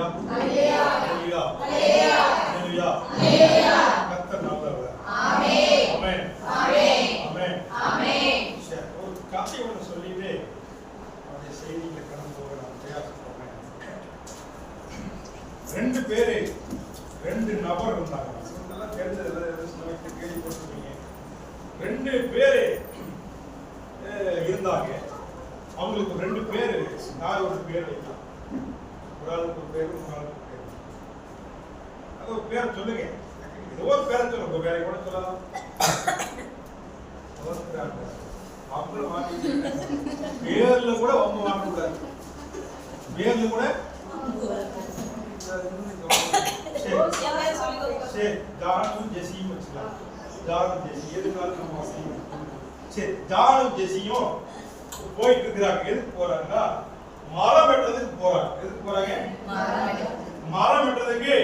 அல்லேலூயா அல்லேலூயா அல்லேலூயா அல்லேலூயா. கர்த்தர் நல்லவர். ஆமென் ஆமென் ஆமென் ஆமென் ஆமென். சரி, ஒரு கதை ஒன்று சொல்லிட்டு அந்த செய்தியில கடந்து போக நான் பிரயாசப்படுறேன். ரெண்டு நபர் இருந்தாங்க. இதெல்லாம் தெரிஞ்சது, கேள்விப்பட்டிருக்கீங்க. 2 பேரு இருந்தாங்க. அவங்களுக்கு 2 பேரு, யார் ஒரு பேர் வைக்கலாம், ஒரு ஆளுக்கு ஒரு பேரு, ஒரு ஆளுக்கு ஒரு பேரு. அது ஒரு பேரை சொல்லுங்க, ஏதோ ஒரு பேரை சொல்லுங்க, ஒரு வேலை கூட சொல்லலாம். அப்புறம் பேர்ல கூட ஒன்று வாங்கக்கூடாது, பேர்ல கூட சரி, ஜானும் ஜெசியும் வச்சுக்கலாம். ஜானும் ஜெசி எதுனாலும் நம்ம சரி, ஜானும் ஜெசியும் போயிட்டு இருக்கிறாங்க. எதுக்கு போறாங்கன்னா மரம் வெட்டுறதுக்கு போறாங்க. எதுக்கு போறாங்க? மரம் வெட்டுறதுக்கு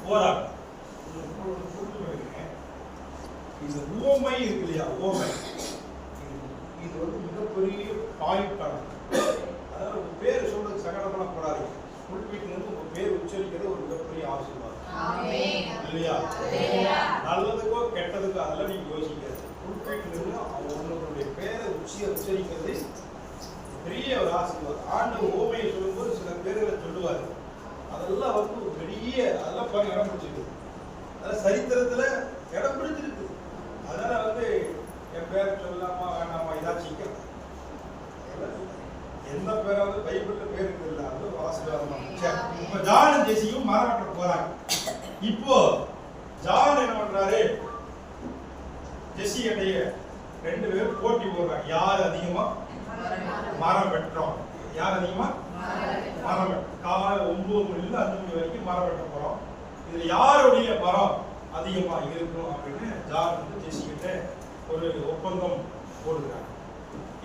போறாங்க. இந்த ஊமை இருக்கு இல்லையா, ஊமை, இது வந்து மிகப்பெரிய பாயிண்டான. அதாவது உங்க பேர் சொல்றது சங்கடமெல்லாம் போடாதீங்க. குறிப்பிட்டு இருந்து உங்க பேர் உச்சரிக்கிறது ஒரு மிகப்பெரிய ஆசீர்வாதம் இல்லையா? நல்லதுக்கோ கெட்டதுக்கோ அதெல்லாம் நீங்க யோசிக்கிறது. குறிப்பிட்டு இருந்து உங்களுடைய பேரை உச்சரிக்கிறது பெரிய ஒரு ஆசீர்வாதம். ஆண்டவர் ஊமையை சொல்லும்போது சில பேர்களை சொல்லுவாரு, அதெல்லாம் வந்து ஒரு பெரிய, அதெல்லாம் பாருங்க இடம் பிடிச்சிருக்கு. அதாவது சரித்திரத்துல இடம் பிடிச்சிருக்கு. அதனால வந்து என் பேரை சொல்லலாமா வேணாமா ஏதாச்சும் எந்த பேராவது பைபிள்ல பேருக்கு இல்லை, அது ஒரு ஆசீர்வாதமா. இப்ப ஜானும் ஜெசியும் மரம் வெட்ட போறாங்க. இப்போ ஜான் என்ன பண்றாரு, ஜெசி கிட்டே 2 பேரும் போட்டி போடுறாங்க. யார் அதிகமா மரம் வெட்டுறோம், யார் அதிகமா மரம் வெட்ட. காலை 9 மணிலிருந்து 5 மணி வரைக்கும் மரம் வெட்ட போறோம். இதுல யாருடைய மரம் அதிகமா இருக்கும் அப்படின்னு ஜான் வந்து ஜெசி கிட்ட ஒரு ஒப்பந்தம் போடுறாங்க.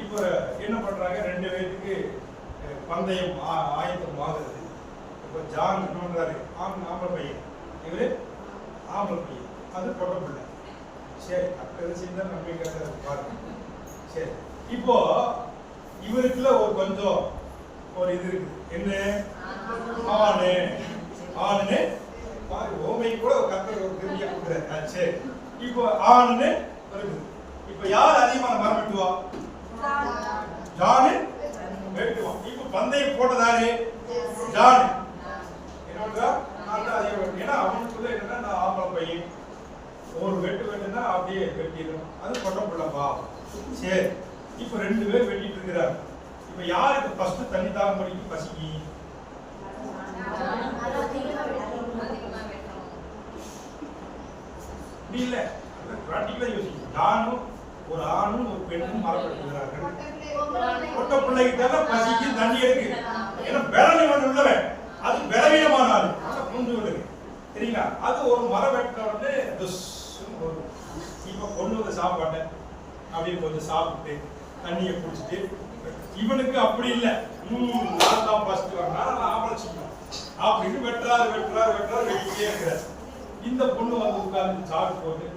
இப்போ என்ன பண்றாங்க, 2 பேருக்கு பந்தயம் ஆயத்தம் ஆகுது. இப்போ ஜான் என்ன பண்றாரு, ஆம்பளை பையன், இவரு ஆம்பளை பையன், அது பொட்ட பிள்ளை. சரி, அப்படி செய்தா நம்பிக்கை பாருங்க. சரி, இப்போ இவருக்குள்ள ஒரு கொஞ்சம் ஒரு இது இருக்குது. என்ன ஆணுன்னு பாரு, ஓமை கூட ஒரு கத்தர் ஒரு திரும்பியா கொடுக்குறாரு. சரி, இப்போ ஆணுன்னு இருக்குது. இப்போ யார் அதிகமான மரம் வெட்டுவா? ஜானு வெட்டுவான். இப்போ பந்தயம் போட்டதாரு ஜானு. என்னோட நான் தான் அதிகம் வெட்டு. ஏன்னா அவனுக்குள்ள என்னன்னா, நான் ஆம்பளை பையன், ஒரு வெட்டு வெட்டுனா அப்படியே வெட்டிடும், அது பொட்ட பிள்ளைப்பா. சரி, இப்போ 2 பேர் வெட்டிட்டு இருக்கிறார். இப்போ யாருக்கு ஃபர்ஸ்ட் தண்ணி தாகம் படிக்கு பசிக்கு? அப்படி இல்லை, பிராக்டிகலா யோசிக்கும். நானும் ஒரு ஆணும் ஒரு பெண்ணும் மரம் வெட்டுகிறார்கள். பொட்ட பிள்ளைகிட்ட பசிக்கு தண்ணி இருக்கு. ஏன்னா பலவீனம் உள்ளவன், அது பலவீனமான ஆளு, புரிஞ்சு விடுங்க சரிங்களா? அது ஒரு மரம் வெட்ட வந்து இப்ப கொண்டு வந்த சாப்பாட்டை அப்படின்னு கொஞ்சம் சாப்பிட்டு தண்ணியை குடிச்சிட்டு, இவனுக்கு அப்படி இல்லை, நான் தான் ஃபர்ஸ்ட் வரனால நான் ஆபரச்சிக்கணும் அப்படின்னு வெட்டுறாரு வெட்டிட்டே இருக்கிறார். இந்த பொண்ணு வந்து உட்கார்ந்து சாப்பிட்டு போட்டு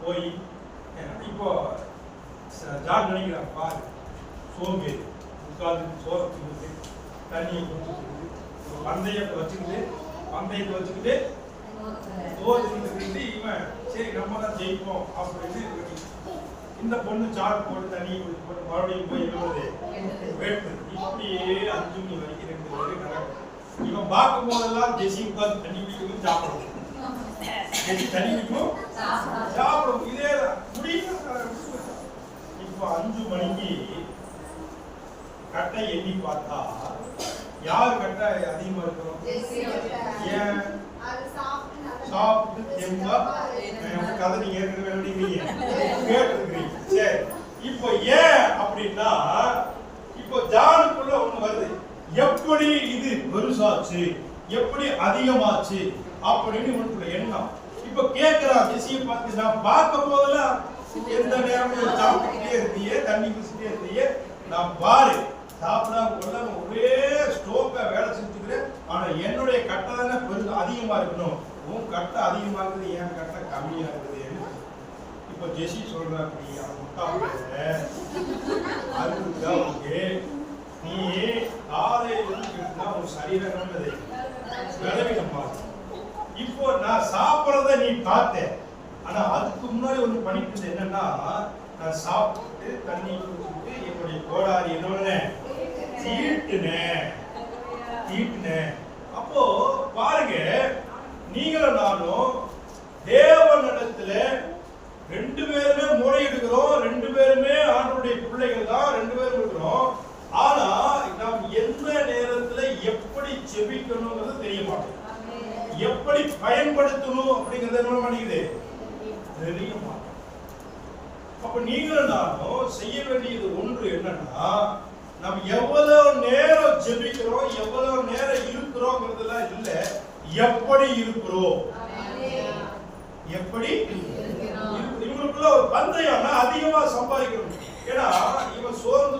போய் இப்போ ஜான் நினைக்கிறான், பாரு சோம்பேறி உட்கார்ந்து சோறு தின்னுட்டு தண்ணியை குடிச்சுட்டு பந்தயத்தை வச்சுக்கிட்டு சோறு தின்னுட்டு இவன் சரி நம்ம தான் ஜெயிப்போம் அப்படின்னு இந்த பொண்ணு சாறு போட்டு தண்ணியை குடிச்சு போட்டு மறுபடியும் போய் எழுவது வேட்டு. இப்படியே 5 மணி வரைக்கும் 2 பேரும் நடக்கும். இவன் பார்க்கும் போதெல்லாம் ஜெசி உட்கார்ந்து தண்ணி குடிக்கும் சாப்பிடும், தண்ணி குடிக்கும் சாப்பிடும், இதே முடியும். இப்போ 5 மணிக்கு கட்டை எண்ணி பார்த்தா யார் கட்டை அதிகமா இருக்கும்? ஏன்? சாப்பிட்டு தெம்பா கதை நீங்க ஏற்கனவே கேட்டுருக்கீங்க. சரி, இப்போ ஏன் அப்படின்னா, இப்போ ஜானுக்குள்ள ஒண்ணு வருது, எப்படி இது பெருசாச்சு, எப்படி அதிகமாச்சு அப்படின்னு உனக்குள்ள எண்ணம். இப்ப கேட்கிறான் ஜெசியை பார்த்து, நான் பார்க்கும் போதெல்லாம் எந்த நேரமும் சாப்பிட்டுட்டே இருந்தியே, தண்ணி குடிச்சுட்டே இருந்தியே, நான் பாரு சாப்பிடாம ஒரே ஸ்டோக்கா வேலை செஞ்சுக்கிறேன். ஆனா என்னுடைய கட்டை தானே பெருசு அதிகமா இருக்கணும், உன் கட்டை அதிகமா இருக்குது, என் கட்டை கம்மியா இருக்குது. இப்ப ஜெசி சொல்றாங்க, அதுக்கு நீ காலையில உன் சரீரம் விளைவிடமா. இப்போ நான் சாப்பிடறத நீ பார்த்த, ஆனா அதுக்கு முன்னாடி ஒண்ணு பண்ணிட்டு என்னன்னா, நான் சாப்பிட்டு தண்ணி குடிச்சுட்டு என்னுடைய கோடாரி என்ன தீட்டுனேன். அப்போ பாருங்க, நீங்களும் நானும் தேவனிடத்துல ரெண்டு பேருமே முறையிடுகிறோம், ரெண்டு பேருமே ஆண்டவருடைய பிள்ளைகள் தான், ரெண்டு பேரும் இருக்கிறோம். ஆனா நாம் எந்த நேரத்துல எப்படி ஜெபிக்கணும்ன்றது தெரிய மாட்டேங்குது. எப்படி பயன்படுத்தணும் அப்படிங்கறது என்ன பண்ணிக்குது தெரிய மாட்டேங்குது. அப்ப நீங்களும் நானும் செய்ய வேண்டியது ஒன்று என்னன்னா, நம்ம எவ்வளவு நேரம் ஜெபிக்கிறோம், எவ்வளவு நேரம் இருக்கிறோம்ங்கிறதுலாம் இல்ல, எப்படி இருக்கிறோம். எப்படி இவங்களுக்குள்ள ஒரு பந்தயம்னா அதிகமா சம்பாதிக்கணும். ஏன்னா இவன் சோர்ந்து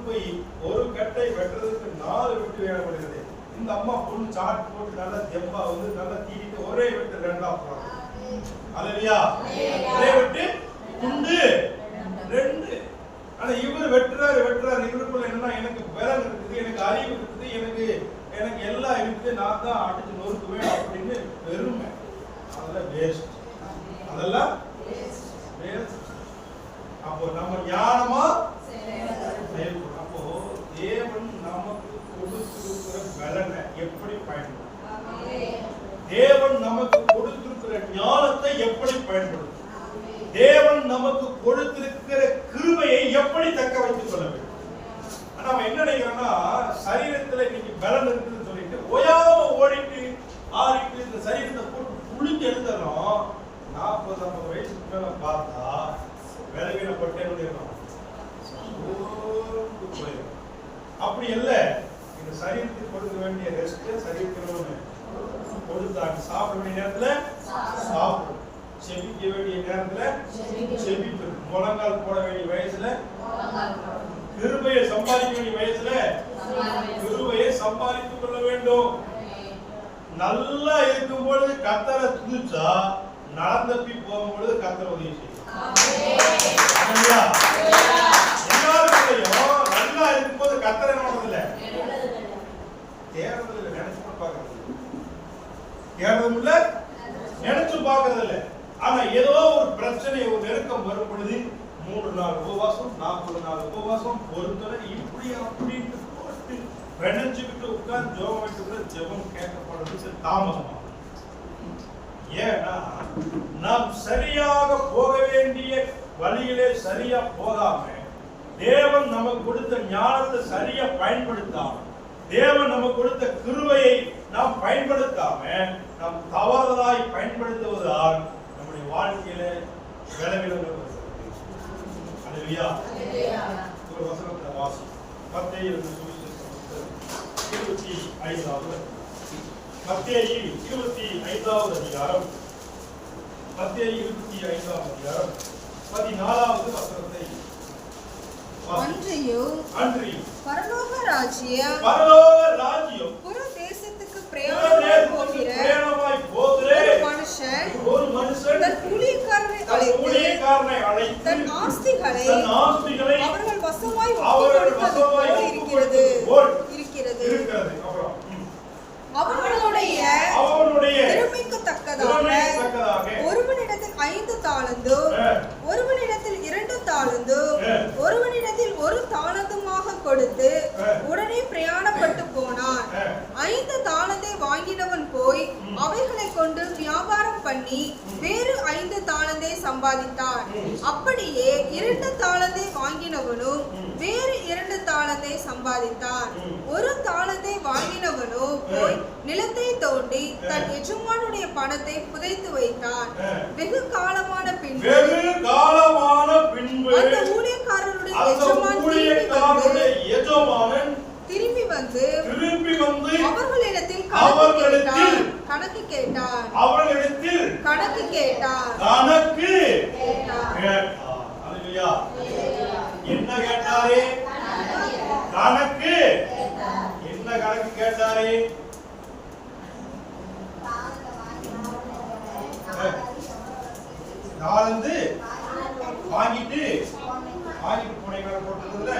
போய் ஒரு கட்டை வெட்டுறதுக்கு 4 வெட்டு வேணப்படுகிறது. இந்த அம்மா பொண்ணு சாட் போட்டு நல்லா தெம்பா வந்து நல்லா தீட்டிட்டு ஒரே வெட்டு 2ஆ போறாங்க. அல்லேலூயா. ஒரே வெட்டு துண்டு 2. ஆனா இவர் வெட்டுறாரு. இவருக்குள்ள என்னன்னா, எனக்கு பலம் இருக்குது, எனக்கு அறிவு இருக்குது, எனக்கு எல்லாம் இருக்குது, நான் தான் அடிச்சு நொறுக்குவேன் அப்படின்னு பெருமை. அதெல்லாம் வேஸ்ட். அப்போ நம்ம ஞானமா செயல்படும். அப்போ தேவன் நமக்கு கொடுத்திருக்கிற பலனை எப்படி பயன்படுத்தும், தேவன் நமக்கு கொடுத்திருக்கிற ஞானத்தை எப்படி பயன்படுத்தும், தேவன் நமக்கு கொடுத்திருக்கிற கிருபையை எப்படி தக்க வைத்துக் கொள்ள வேண்டும். நம்ம என்ன நினைக்கிறோம்னா, சரீரத்துல இன்னைக்கு பலன் இருக்குன்னு சொல்லிட்டு ஓயாம ஓடிட்டு ஆடிட்டு இந்த சரீரத்தை போட்டு புளிஞ்சு எழுதுறோம். 40-50 வயசுக்கு மேல பார்த்தா விலகினப்பட்டே போயிடும். அப்படி இல்ல, இந்த சரீரத்துக்கு கொடுக்க வேண்டிய ரெஸ்ட் சரீரத்துக்கு கொடுத்தாங்க. சாப்பிட வேண்டிய நேரத்துல சாப்பிடும், செபிக்க வேண்டிய நேரத்துல செபிப்பு, முழங்கால் போட வேண்டிய வயசுல கிருபையை சம்பாதிக்க வேண்டிய வயசுல கிருபையை சம்பாதித்துக் கொள்ள வேண்டும். நல்லா இருக்கும் பொழுது கர்த்தரை துதிச்சா, நடந்தப்பி போகும்பொழுது கர்த்தர் உதவி செய்யும். எல்லாருக்கும் நல்லா இருக்கும்போது கர்த்தரை நோடுறதில்ல, தேர்தல் நினைச்சு பார்க்கறது, தேர்தல் இல்ல நினைச்சு பார்க்கறது இல்ல. ஆனா ஏதோ ஒரு பிரச்சனை, ஒரு நெருக்கம் வரும் பொழுது 3 நாள் உபவாசம், 40 நாள் உபவாசம், பொறுத்தவரை இப்படி அப்படின்னு போட்டு வெனஞ்சுக்கிட்டு உட்கார்ந்து ஜெபம் வைக்கிறது, ஜெபம் கேட்கப்படுறது தாமதமாகும். ஏன்னா நாம் சரியாக போக வேண்டிய வழியிலே சரியா போகாம, தேவன் நமக்கு கொடுத்த ஞானத்தை சரியா பயன்படுத்தாம, தேவன் நமக்கு கொடுத்த கிருபையை நாம் பயன்படுத்தாம, நாம் தவறுதலாய் பயன்படுத்துவதால் நம்முடைய வாழ்க்கையில விளைவுகள் வருகிறது. அல்லேலூயா. ஒரு வசனத்தை வாசி. மத்தேயு 25வது மத்தேயு 25வது அதிகாரம், மத்தேயு 25வது அதிகாரம் 14வது வசனத்தை அன்றியும் பரலோக ராஜ்யம் புற தேசத்துக்கு பிரயாணமாய் போகிற ஒரு மனுஷன் தன் ஊழியக்காரனை அழைத்து தன் ஆஸ்திகளை அவர்கள் வசமாய் இருக்கிறது. அவர்களுடைய திறமைக்கு தக்கதாக ஒருவனிடத்தில் 5 தாலந்து, ஒருவனிடத்தில் 2 தாலந்து, ஒருவனிடத்தில் 1 தாலந்துமாக கொடுத்து உடனே பிரயாணப்பட்டு போனான். 5 தாலந்தை வாங்கினவன் போய் அவைகளை கொண்டு வியாபாரம் பண்ணி வேறு 5 தாலந்தை சம்பாதித்தான். அப்படியே 2 தாலந்தை வாங்கினவனும் வேறு 2 தாலந்தை சம்பாதித்தான். 1 தாலந்தை வாங்கினவனோ போய் நிலத்தை தோண்டி தன் எஜமானுடைய பணத்தை புதைத்து வைத்தான். வெகு காலமான பின்பு அந்த ஊழியக்காரனுடைய எஜமான் திரும்பி வந்து அவர்களிடத்தில் கணக்கு கேட்டான். என்ன கேட்டாரே? கணக்கு. என்ன கணக்கு கேட்டாரே? தாளந்து வாங்கிட்டு போனீங்க போட்டதுல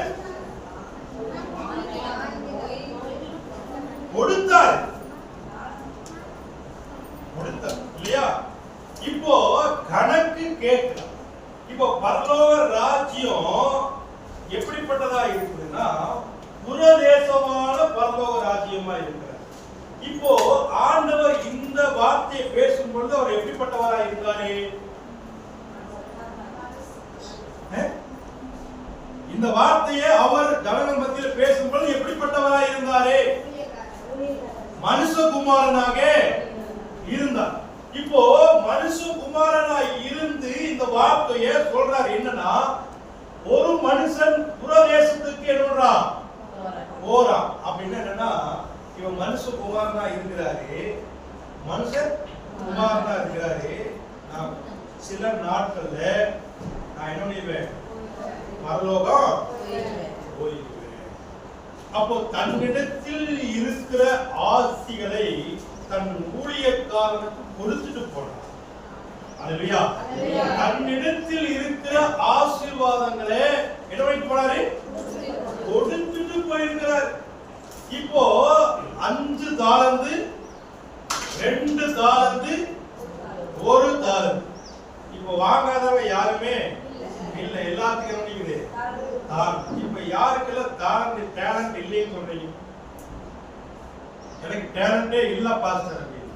கொடுத்தார் கொடுத்தார் இல்லையா? இப்போ கணக்கு கேட்கலாம். இப்போ பரலோக ராஜ்யம் எப்படிப்பட்டதா இருக்குதுன்னா புரதேசமான பரலோக ராஜ்யமா இருக்கிறார். இப்போ ஆண்டவர் இந்த வார்த்தையை பேசும் பொழுது அவர் எப்படிப்பட்டவரா இருந்தாரு? இந்த வார்த்தையை அவர் ஜனங்கள் மத்தியில் பேசும் பொழுது எப்படிப்பட்டவரா இருந்தாரு? மனுஷகுமாரனாக இருந்தார். இப்போ மனுஷகுமாரனாய் இருந்து இந்த வார்த்தையை சொல்றாரு. என்னன்னா ஒரு மனுஷன் புரதேசத்துக்கு என்னடா போறான் அப்படின்னு. என்னன்னா இவன் மனுஷகுமாரனா இருக்கிறாரு, மனுஷன் குமாரனா இருக்கிறாரு. நான் சில நாட்கள்ல நான் என்ன பண்ணுவேன்? பரலோகம் போயிடுவேன். அப்போ தன்னிடத்தில் இருக்கிற ஆசிகளை தன் ஊழியக்காரனுக்கு கொடுத்துட்டு போனார். அல்லேலூயா. தன்னிடத்தில் இருக்கிற ஆசீர்வாதங்களை என்ன பண்ணிட்டு போனாரு? கொடுத்துட்டு போயிருக்கிறார். இப்போ 5 தாலந்து 2 தாலந்து 1 தாலந்து. இப்போ வாங்காதவங்க யாருமே இல்ல, எல்லாத்துக்கும் நினைக்குது தாலந்து. இப்ப யாருக்கெல்லாம் தாலந்து டேலண்ட் இல்லைன்னு சொல்றீங்க? எனக்கு டேலண்டே இல்ல பாஸ்டர் அப்படின்னு.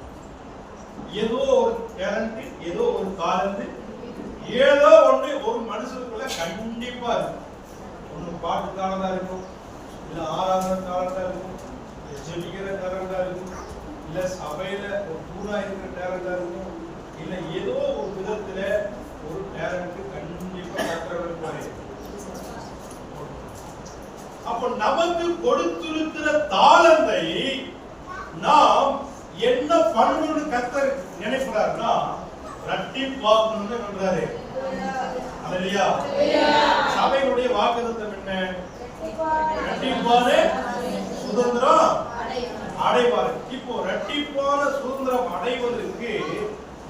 ஏதோ ஒரு டேலண்ட், ஏதோ ஒரு தாலந்து, ஏதோ ஒண்ணு ஒரு மனுஷனுக்குள்ள கண்டிப்பா இருக்கும். ஒண்ணு பாட்டு தாளந்தா இருக்கும், இல்ல ஆராதனை தாளந்தா இருக்கும், ஜெபிக்கிற தாளந்தா இருக்கும், இல்ல சபையில ஒரு தூணா இருக்கிற டேலண்டா இருக்கும், இல்ல ஏதோ ஒரு விதத்துல ஒரு டேலண்ட் கண்டிப்பா கற்றவர். அப்ப நமக்கு கொடுத்திருக்கிற தாளந்தை நாம் என்ன பண்ணணும்னு கர்த்தர் நினைக்கிறார்னா இரட்டிப்பாக்கணும்னு சொல்றாரு. அல்லேலூயா. சபையினுடைய வாக்குத்தத்தம் என்ன? இரட்டிப்பான சுதந்திரம் அடைவார். இப்போ இரட்டிப்பான சுதந்திரம் அடைவதற்கு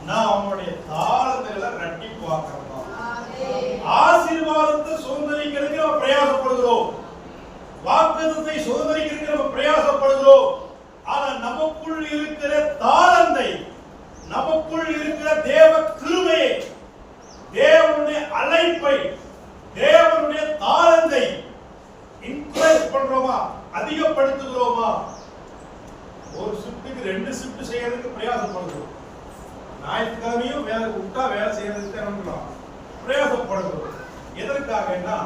நாம் அவனுடைய தாளங்களை இரட்டிப்பாக்கணும். ஆசீர்வாதத்தை சுதந்திரிக்கிறதுக்கு நம்ம பிரயாசப்படுகிறோம், வாக்குத்தத்தை சுதந்திரிக்கிறதுக்கு நம்ம பிரயாசப்படுகிறோம். ஆனா நமக்குள் இருக்கிற தாளந்தை, நமக்குள் இருக்கிற தேவ கிருபையை, தேவனுடைய அழைப்பை, தேவனுடைய தாளந்தை இன்க்ரீஸ் பண்றோமா? அதிகப்படுத்துகிறோமா? ஒரு ஷிஃப்ட்டுக்கு 2 ஷிஃப்ட் செய்யறதுக்கு பிரயாசப்படுகிறோம். ஞாயிற்றுக்கிழமையும் வேலை விட்டா வேலை செய்யறதுக்கு என்ன பிரயாசப்படுகிறோம். எதற்காகன்னா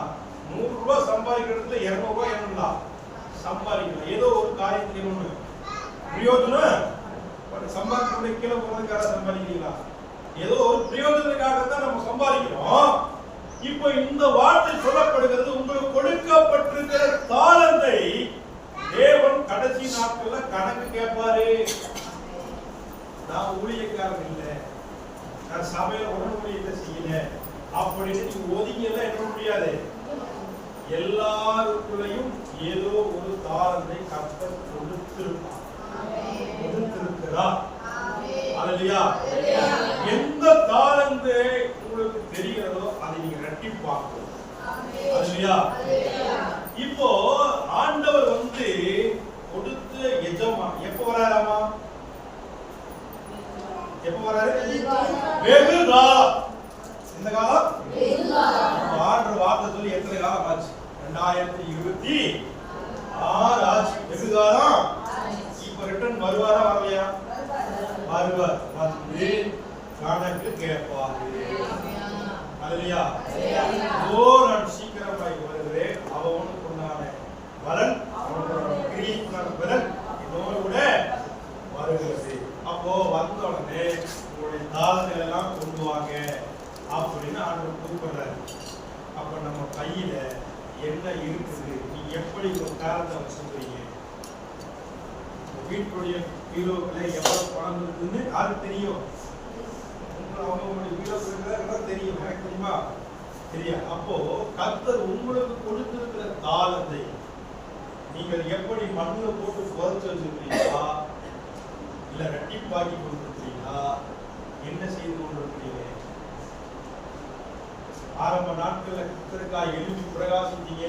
100 ரூபாய் சம்பாதிக்கிறதுல 200 ரூபாய் என்ன சம்பாதிக்கலாம். ஏதோ ஒரு காரியத்துக்கு ஒண்ணு பிரயோஜனம் சம்பாதிக்க கீழே போறதுக்காக சம்பாதிக்கிறீங்களா? ஏதோ ஒரு பிரயோஜனத்துக்காகத்தான் நம்ம சம்பாதிக்கிறோம். இப்போ இந்த வார்த்தை சொல்லப்படுகிறது, உங்களுக்கு கொடுக்கப்பட்டிருக்கிற தாளந்தை தேவன் கடைசி நாட்கள்ல கணக்கு கேட்பாரு. நான் ஊழியக்காரன் இல்லை, நான் சபையில உடனே ஊழியத்தை செய்யல அப்படின்னு நீங்க ஒதுங்கி எல்லாம் என்ன முடியாது. எல்லாருக்குள்ளையும் ஏதோ ஒரு தாளந்தை கர்த்தர் கொடுத்திருப்பார், கொடுத்திருக்கிறார். அல்லேலூயா. எந்த தாளந்து உங்களுக்கு தெரிகிறதோ அதை நீங்க இரட்டிப்பாக்கணும். அல்லேலூயா. இப்போ ஆண்டவர் கொடுத்த எஜமான் எப்ப வராராமா? எப்ப வராரு? வெகு காலம். இந்த காலம் ஆண்டு வார்த்தை சொல்லி எத்தனை காலம் ஆச்சு? 2026 ஆச்சு. வெகு காலம். இப்ப ரிட்டர்ன் வருவாரா வரலையா? வருவார். வந்து கணக்கு கேட்பாரு. அல்லேலூயா. நான் சீக்கிரமாய் வருகிறேன், அவனுக்கு உண்டான பலன், அவனுக்கு கிரியைக்குண்டான பலன் இதோடு கூட வருகிறது. அப்போ வந்த உடனே உங்களுடைய தாளங்களை எல்லாம் கொண்டு வாங்க அப்படின்னு ஆண்டவர் கூப்பிடுறாரு. அப்ப நம்ம கையில என்ன இருக்குது? நீங்க எப்படி ஒரு காலத்தை வச்சுக்கிறீங்க? வீட்டுடைய ஹீரோக்கள எவ்வளவு பணம் இருக்குன்னு யாருக்கு தெரியும்? அவங்களுடைய ஹீரோக்களுக்கு தெரியும். எனக்கு தெரியுமா? தெரியும். அப்போ கர்த்தர் உங்களுக்கு கொடுத்திருக்கிற தாளத்தை நீங்கள் எப்படி மண்ணுல போட்டு புதைச்சு வச்சிருக்கீங்களா, இல்ல இரட்டிப்பாக்கி கொடுத்துருக்கீங்களா, என்ன செய்து கொண்டிருக்கிறீங்க? ஆரம்ப நாட்கள்ல கர்த்தருக்காக எழுதி பிரகாசித்தீங்க,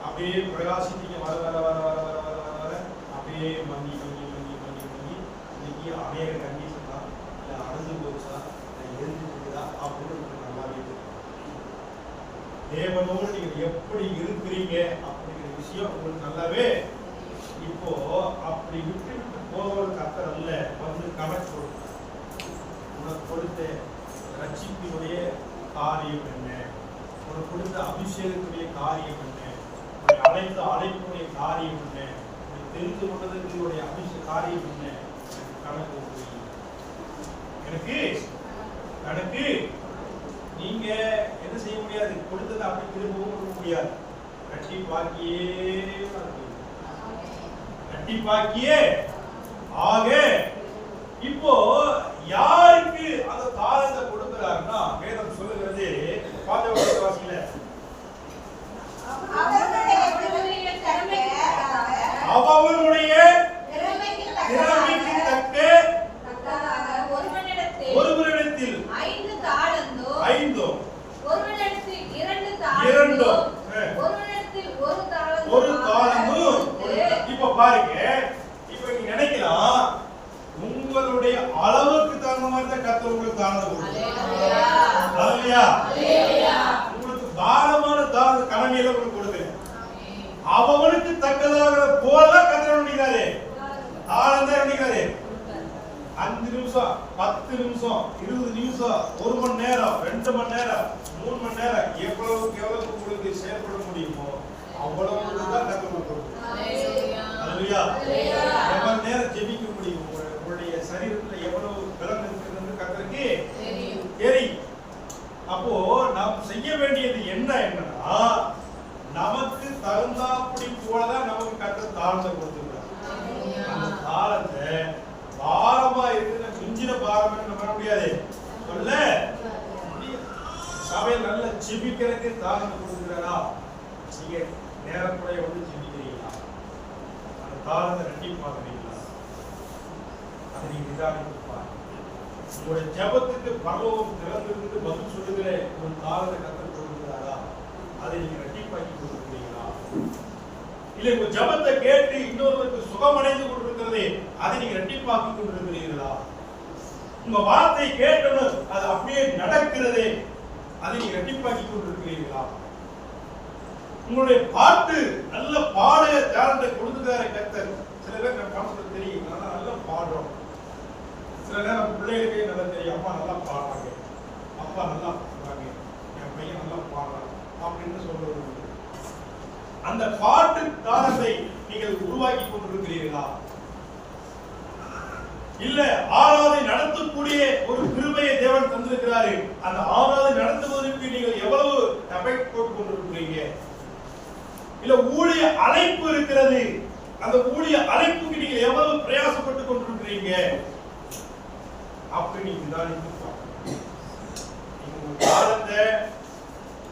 அப்படியே பிரகாசித்தீங்க. வர வர வர வர வர வர வர வர அப்படியே மங்கி மங்கி மங்கி மங்கி மங்கி இன்னைக்கு அநேக கண்டிஷன் தான், இல்லை அடைஞ்சு போச்சா, இல்லை எரிஞ்சு போகுதா அப்படின்னு நல்லாவே தெரியும். தேவனோடு நீங்கள் எப்படி இருக்கிறீங்க அப்படிங்கிற விஷயம் உங்களுக்கு நல்லாவே. இப்போ அப்படி விட்டு விட்டு போகிற கர்த்தர் அல்ல, வந்து கணக்கு கொடுத்தார். உனக்கு கொடுத்த ரட்சிப்பினுடைய காரியம் என்ன, உனக்கு கொடுத்த அபிஷேகத்துடைய காரியம் என்ன, உன்னை அழைத்த அழைப்புடைய காரியம் என்ன, உன்னை தெரிந்து கொண்டதற்குடைய காரியம் என்ன, கணக்கு எனக்கு கணக்கு. நீங்க என்ன செய்ய முடியாது, கொடுத்ததை அப்படி திரும்பவும் கொடுக்க முடியாது. கட்டி பாக்கியே ஆக. இப்போ யாருக்கு அந்த தாளத்தை கொடுக்கிறாருன்னா வேதம் சொல்லுகிறது, பாதவசன வாசியில அவனுடைய திறமைக்கு தக்க ஒருவரிடத்தில் 5 தாலந்தோ, ஒருவரிடத்தில் 2 தாலந்தோ, ஒருவரிடத்தில் 1 தாலந்தோ. இப்ப பாருங்க, இப்ப நீங்க நினைக்கலாம் உங்களுடைய அளவுக்கு தகுந்த மாதிரி தான் கர்த்தர் உங்களுக்கு தாளந்து கொடுக்கிறார். உங்களுக்கு தாராளமான கடமையில உங்களுக்கு கொடுக்கல, அவனுக்கு தக்கதாக போல கர்த்தர் நினைக்கிறாரு. தாளந்தா நினைக்கிறாரு. 5 நிமிஷம், 10 நிமிஷம், 20 நிமிஷம், 1 மணி நேரம், 2 மணி நேரம், 3 மணி நேரம், எவ்வளவுக்கு எவ்வளவு உங்களுக்கு செயல்பட முடியுமோ அவ்வளவு தான் கர்த்தர் கொடுக்கிறார். அல்லேலூயா. எவ்வளவு நேரம் ஜெபிக்க முடியும், உங்களுடைய சரீரத்துல எவ்வளவு பலம் இருக்குன்னு கர்த்தருக்கு தெரியும். அப்போ நாம் செய்ய வேண்டியது என்னன்னா, நமக்கு தகுந்தாப்படி போலதான் நமக்கு கர்த்தர் தாளத்தை கொடுத்துருக்கார். அந்த தாளத்தை பாரமா இருக்குன்னு மிஞ்சின பாரம் நம்ம பண்ண முடியாது. சொல்ல சபையில் நல்ல ஜெபிக்கிறதுக்கு தாளத்தை கொடுத்துக்கிறாரா? நீங்க நேரக்குறைய வந்து ஜெபிக்கிறீங்களா? அந்த தாளத்தை ரெட்டிப்பாக்குறீங்களா? அதை நீங்க நிதானித்து பாருங்க. உங்களுடைய ஜெபத்துக்கு பரலோகம் திறந்திருந்து பதில் சொல்லுகிற ஒரு தாளத்தை கர்த்தர் கொடுக்கிறாரா? அதை நீங்க ரெட்டிப்பாக்கி கொடுக்கிறீங்களா? இல்லை உங்க ஜெபத்தை கேட்டு இன்னொருவருக்கு சுகமடைந்து கொண்டிருக்கிறதே அதை நீங்க ரெட்டிப்பாக்கி கொண்டிருக்கிறீர்களா? உங்க வார்த்தை கேட்டணும் அது அப்படியே நடக்கிறதே அதை நீங்க ரெட்டிப்பாக்கி கொண்டிருக்கிறீர்களா? உங்களுடைய பாட்டு நல்ல பாட டேலண்ட்டை கொடுத்துட்டார கர்த்தர். சில பேர் நம்ம மனசுல தெரியும், நல்லா பாடுறோம். சில நேரம் பிள்ளைகளுக்கே நல்லா தெரியும், அம்மா நல்லா பாடுறாங்க, அப்பா நல்லா பாடுறாங்க, என் பையன் நல்லா பாடுறான் அப்படின்னு சொல்றது. அந்த பாட்டு தாளத்தை நீங்கள் உருவாக்கி கொண்டிருக்கிறீர்களா? இல்ல ஆராதனை நடத்தக்கூடிய ஒரு கிருபையை தேவன் தந்திருக்கிறாரு, அந்த ஆராதனை நடத்துவதற்கு நீங்கள் எவ்வளவு எஃபெக்ட் போட்டு கொண்டிருக்கிறீங்க? இல்ல ஊழிய அழைப்பு இருக்கிறது, அந்த ஊழிய அழைப்புக்கு நீங்க எவ்வளவு பிரயாசப்பட்டு கொண்டிருக்கிறீங்க? அப்படி நீங்க நிதானித்து பாருங்க. நீங்க தாளத்தை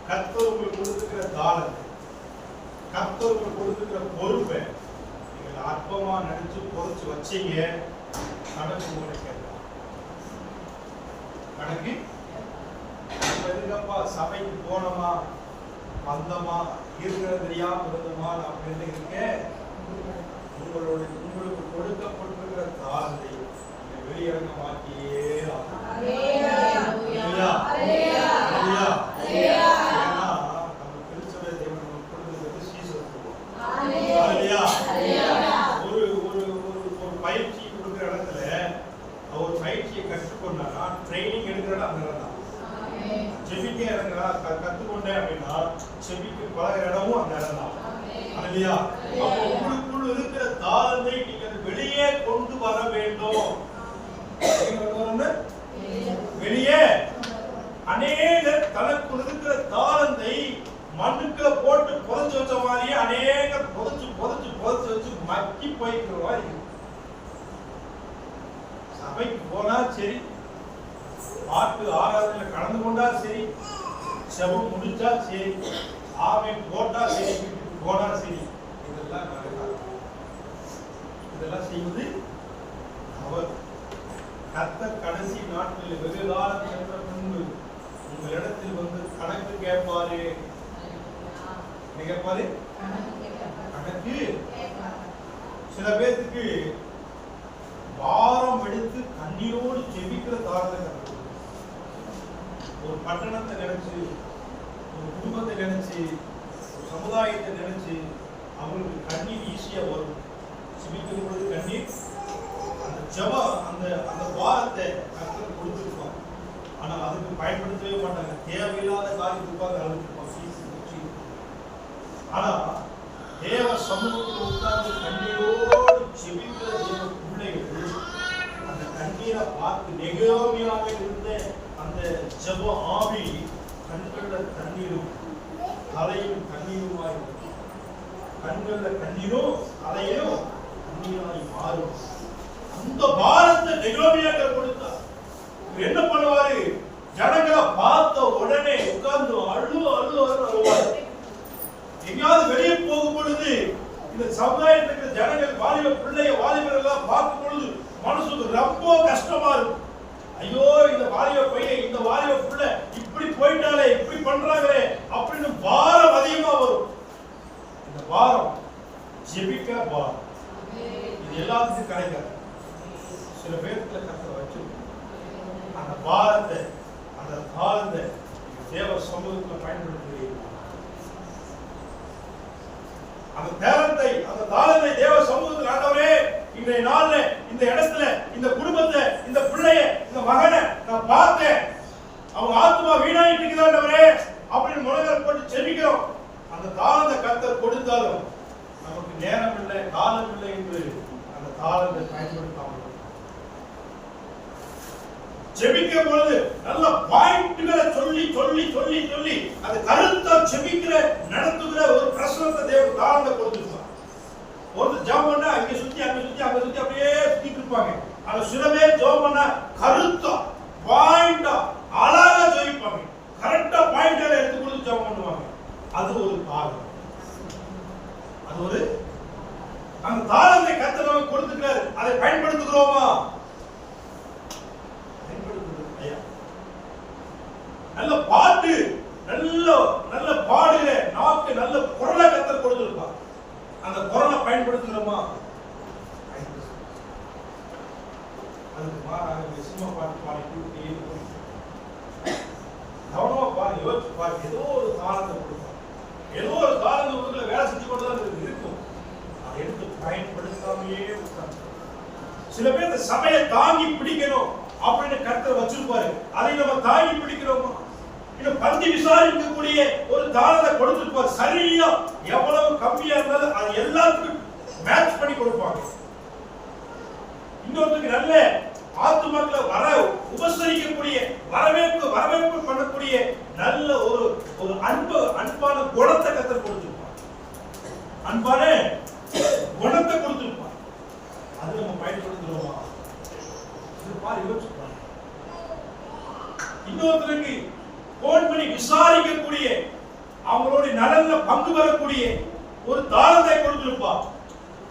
கர்த்தர் உங்களுக்கு கொடுத்துக்கிற தாளத்தை, கர்த்தர் உங்களுக்கு கொடுத்துக்கிற பொறுப்பை நீங்க அற்பமா நினைச்சு பொறுத்து வச்சீங்க, கணக்கு உங்களுக்கு கணக்கு. எதுக்கப்பா சபைக்கு போனோமா வந்தமா இருக்கிறது தெரியாம இருந்தோமா அப்படின்னு இருக்க, உங்களுக்கு கொடுக்கப்பட்டிருக்கிற தாளத்தை வெளியரங்கமாக்கியே பயிற்சி கொடுக்கிற இடத்துல ஒரு பயிற்சியை கற்றுக்கொண்டா ட்ரைனிங் எடுக்கிற அந்த இடம் தான். செபிக்க இறங்குறா கத்துக்கொண்டேன் அப்படின்னா செபிக்க பழகிற இடமும் அந்த இடம் தான். இல்லையா? அப்போ உங்களுக்குள் இருக்கிற தாளத்தை நீங்கள் வெளியே கொண்டு வர வேண்டும். வெளியே அநேகர் தனக்கு இருக்கிற தாளத்தை மண்ணுக்குள்ள போட்டு புதைச்சு வச்ச மாதிரியே அநேகர் புதைச்சு புதைச்சு புதைச்சு வச்சு மக்கி போய்க்கிற மாதிரி. சபைக்கு போனா சரி, பாட்டு ஆராதனையில கலந்து கொண்டா சரி, செபம் முடிச்சா சரி, ஆமை போட்டா சரி, போனா சரி, இதெல்லாம் நடக்காது. இதெல்லாம் செய்வது அவர். கர்த்தர் கடைசி நாட்களில் வெகு காலம் சென்ற முன்பு உங்களிடத்தில் வந்து கணக்கு கேட்பாரு. கேட்பாரு கணக்கு. சில பேருக்கு வாரம் எடுத்து கண்ணீரோடு ஜெபிக்கிற தாழ்ந்த கணக்கு. ஒரு பட்டணத்தை நினைச்சு, ஒரு குடும்பத்தை நினைச்சு, ஒரு சமுதாயத்தை நினைச்சு அவங்களுக்கு கண்ணீர் ஈஸியா வரும். ஜெபிக்கும் பொழுது கண்ணீர், அந்த ஜெபம், அந்த வாரத்தை கர்த்தர் கொடுத்துருப்பாங்க. ஆனால் அதுக்கு பயன்படுத்தவே மாட்டாங்க. தேவையில்லாத காரியத்துக்காக அழுதுருப்பாங்க. ஆனா தேவ சமூகத்தில் உட்கார்ந்து கண்ணீரோடு ஜெபிக்கிற தேவ பிள்ளைகள் அந்த கண்ணீரை பார்த்து நெகோமியாக இருந்த அந்த ஜெப ஆவி கண்கள்ல தண்ணீரும் தலையும் கண்ணீருமாய், கண்கள்ல கண்ணீரும் தலையிலும் கண்ணீராய் மாறும். அந்த பாரத்தை நெகோமியாக கொடுத்தார். என்ன பண்ணுவாரு? ஜனங்களை பார்த்த உடனே உட்கார்ந்து அழுவாரு. எங்கேயாவது வெளியே போகும் பொழுது இந்த சமுதாயத்துக்கு ஜனங்கள் வாலிப பிள்ளைய வாலிபர்கள் எல்லாம் பார்க்கும் பொழுது மனசுக்கு ரொம்ப கஷ்டமா இருக்கும். ஐயோ, இந்த வாலிப பையன், இந்த வாலிப பிள்ளை இப்படி போயிட்டாலே, இப்படி பண்றாங்களே அப்படின்னு பாரம் அதிகமா வரும். இந்த பாரம் ஜெபிக்க பாரம், இது எல்லாத்துக்கும் கிடைக்காது. சில பேருக்கு கஷ்டம் வச்சு அந்த பாரத்தை, அந்த தாளத்தை தேவ சமூகத்தில் பயன்படுத்துகிறீர்கள். அந்த தேவத்தை, அந்த தாளத்தை தேவ சமூகத்தில் ஆண்டவரே, இன்றைய நாள்ல இந்த இடத்துல இந்த குடும்பத்தை, இந்த பிள்ளைய, இந்த மகனை நான் பார்த்தேன், அவங்க ஆத்மா வீணாயிட்டு இருக்குதாண்டவரே அப்படின்னு முழங்கல் போட்டு செபிக்கிறோம். அந்த தாளத்தை கர்த்தர் கொடுத்தாலும் நமக்கு நேரம் இல்லை, காலம் இல்லை என்று அந்த தாளத்தை பயன்படுத்தாமல் ஜெபிக்கும் பொழுது நல்ல பாயிண்ட்களை சொல்லி சொல்லி சொல்லி சொல்லி அது கருத்தா ஜெபிக்கிற நடத்துகிற ஒரு பிரசனத்தை தேவன் தாழ்ந்த கொடுத்துருப்பாங்க. ஒரு ஜெபம் பண்ணா அங்க சுத்தி அங்க சுத்தி அங்க சுத்தி அப்படியே சுத்திட்டு இருப்பாங்க. ஆனா சில பேர் ஜெபம் பண்ணா கருத்தா பாயிண்டா அழகா ஜெபிப்பாங்க. கரெக்டா பாயிண்ட்களை எடுத்து கொடுத்து ஜெபம் பண்ணுவாங்க. அது ஒரு தாளம். அது ஒரு அந்த தாளத்தை கர்த்தர் நமக்கு கொடுத்துக்கிறாரு. அதை பயன்படுத்துகிறோமா? நல்ல பாட்டு, நல்ல பாடுகிற நாக்கு, நல்ல குரலை கர்த்தர் கொடுத்திருப்பார். அந்த குரலை பயன்படுத்துகிறோமா? அதுக்கு மாறாக சினிமா பாட்டு பாடி கவனமா பாருங்க, யோசிச்சு பாருங்க. ஏதோ ஒரு காலத்தை கொடுப்பார், ஏதோ ஒரு காலத்தை உள்ள வேலை செஞ்சு கொண்டுதான் இருக்கும். அதை எடுத்து பயன்படுத்தாமையே உட்கார்ந்து சில பேர் சபையை தாங்கி பிடிக்கணும் அப்படின்னு கர்த்தர் வச்சிருப்பாரு. அதை நம்ம தாங்கி பிடிக்கிறோமா? இன்னும் பந்தி விசாரிக்கக்கூடிய ஒரு தாளத்தை கொடுத்திருப்பார். சரியா எவ்வளவு கம்மியா இருந்தாலும் அது எல்லாத்துக்கும் மேட்ச் பண்ணி கொடுப்பாங்க. இன்னொருத்துக்கு நல்ல ஆத்துமாக்களை வர உபசரிக்கக்கூடிய, வரவேற்பு பண்ணக்கூடிய நல்ல ஒரு அன்பான குணத்தை கர்த்தர் கொடுத்திருப்பார். அன்பான குணத்தை கொடுத்திருப்பார். அது நம்ம பயன்படுத்துறோமா? இன்னொருத்தருக்கு போன் பண்ணி விசாரிக்கக்கூடிய, அவங்களோட நலன்ல பங்கு பெறக்கூடிய ஒரு தாளத்தை கொடுத்திருப்பார்.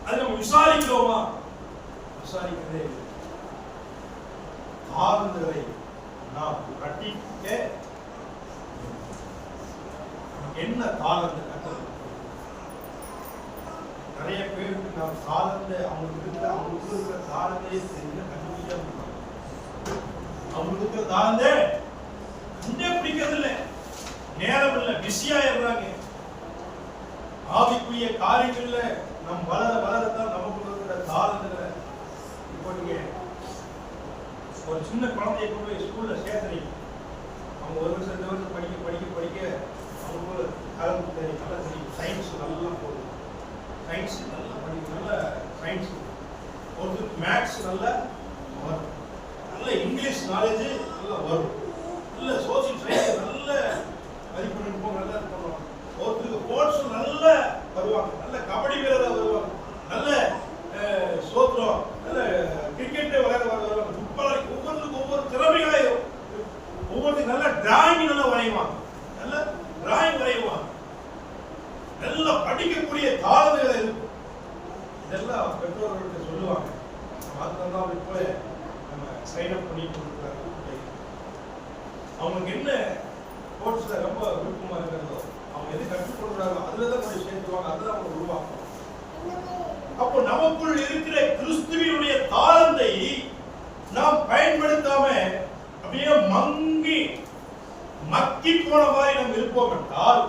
அது நம்ம விசாரிக்கிறோமா? விசாரிக்கிறதே தாளங்களை நாம் கட்டிக்க என்ன தாளத்தை கட்டது? நிறைய பேருக்கு நாம் தாளத்தை அவங்களுக்கு இருக்கிற தாளத்தை கண்டுபிடிக்க அவங்களுக்கு இருக்கிற தாளத்தை கண்டே பிடிக்கிறது இல்லை. நேரம் இல்லை, பிஸியா இருக்காங்க. ஆவிக்குரிய காரியங்கள்ல நம் வளரத்தான் நமக்கு இருக்கிற தாளங்களை. இப்போ நீங்க ஒரு சின்ன குழந்தைய கொண்டு போய் ஸ்கூல்ல சேர்த்துறீங்க. அவங்க ஒரு வருஷம் 2 வருஷம் படிக்க அவங்க கலந்து தெரியும், நல்லா தெரியும். சயின்ஸ் நல்லா போகும், சயின்ஸ் நல்லா படிக்கும், நல்ல சயின்ஸ். ஒருத்தருக்கு மேக்ஸ் நல்லா வரும், நல்ல இங்கிலீஷ் நாலேஜ் நல்லா வரும், நல்ல சோசியல் சயின்ஸ் நல்ல மதிப்பெண் இருப்போம், நல்லா பண்ணுவாங்க. ஒருத்தருக்கு ஸ்போர்ட்ஸ் நல்ல வருவாங்க, நல்ல கபடி வீரராக வருவாங்க, நல்ல சோத்திரம், நல்ல கிரிக்கெட் விளையாட வருவாங்க. ஃபுட்பால் ஒவ்வொருத்தருக்கும் ஒவ்வொரு திறமைகளே, ஒவ்வொருத்தருக்கு நல்ல டிராயிங் நல்லா வரைவாங்க, நல்ல டிராயிங் வரைவாங்க, நல்ல படிக்கக்கூடிய தாளங்கள் இருக்கும். இதெல்லாம் பெற்றோர்களுக்கு சொல்லுவாங்க. அதுதான் இப்போ நம்ம சைன் அப் பண்ணி கொடுக்குறாங்க. அவங்களுக்கு என்ன ஸ்போர்ட்ஸ்ல ரொம்ப விருப்பமா இருக்கிறதோ அவங்க எது கற்றுக்கொள்றாங்க அதுலதான் கொஞ்சம் சேர்த்துவாங்க, அதுதான் அவங்க உருவாக்கும். அப்போ நமக்குள் இருக்கிற கிறிஸ்துவினுடைய தாளந்தை நாம் பயன்படுத்தாம அப்படியே மக்கி போன மாதிரி நம்ம இருப்போம் என்றால்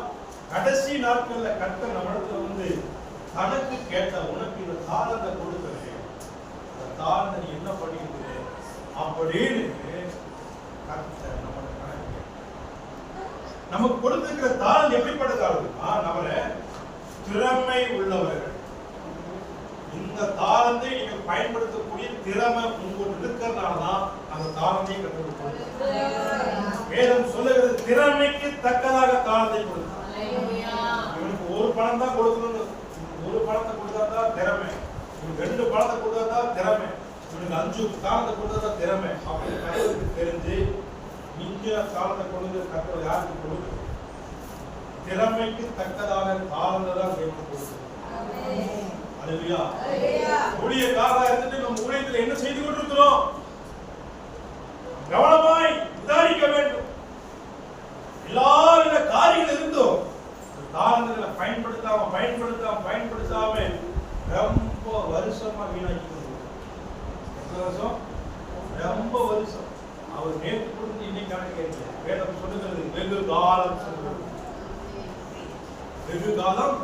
கடைசி நாட்கள்ல கர்த்தர் நம்மிடத்துல வந்து கணக்கு கேட்ட, உனக்கு இந்த தாளத்தை கொடுக்கிறேன், அந்த தாளத்தை நீ என்ன பண்ணிருக்கிற அப்படின்னு கர்த்தர் நம்மளை கணக்கு. நமக்கு கொடுத்திருக்கிற தாளம் எப்படிப்பட்டதாகுதுன்னா, நம்மள திறமை உள்ளவர்கள். இந்த தாளத்தை நீங்க பயன்படுத்தக்கூடிய திறமை உங்களுக்கு இருக்கிறதுனாலதான் அந்த தாளத்தை கற்றுக்கொடுக்கும். வேதம் சொல்லுகிறது திறமைக்கு தக்கதாக தாளத்தை கொடுக்கும். இவனுக்கு ஒரு பணம் தான் கொடுக்கணும், ஒரு பணத்தை கொடுத்தாதான் திறமை, இவனுக்கு 2 பணத்தை கொடுத்தாதான் திறமை, இவனுக்கு 5 தாளத்தை கொடுத்தாதான் திறமை அப்படின்னு கடவுளுக்கு தெரிஞ்சு மிஞ்சின தாளத்தை கொடுத்து கற்றவர் யாருக்கு கொடுக்கும்? திறமைக்கு தக்கதாக தாளத்தை தான் தேவன் கொடுக்கும். அல்லேலூயா. ஊழியக்காரரா இருந்துட்டு நம்ம ஊழியத்தில் என்ன செய்து கொண்டிருக்கிறோம்? கவனமாய் விசாரிக்க வேண்டும். எல்லாவித காரியங்கள் இருந்தும் தாளங்களை பயன்படுத்தாம ரொம்ப வருஷமா வீணாக்கி வருஷம் ரொம்ப வருஷம் அவர் நேற்று கொடுத்து இன்னைக்கு கணக்கு கேட்கல. வேதம் சொல்லுகிறது வெகு காலம் சொல்லுகிறது. வெகு காலம்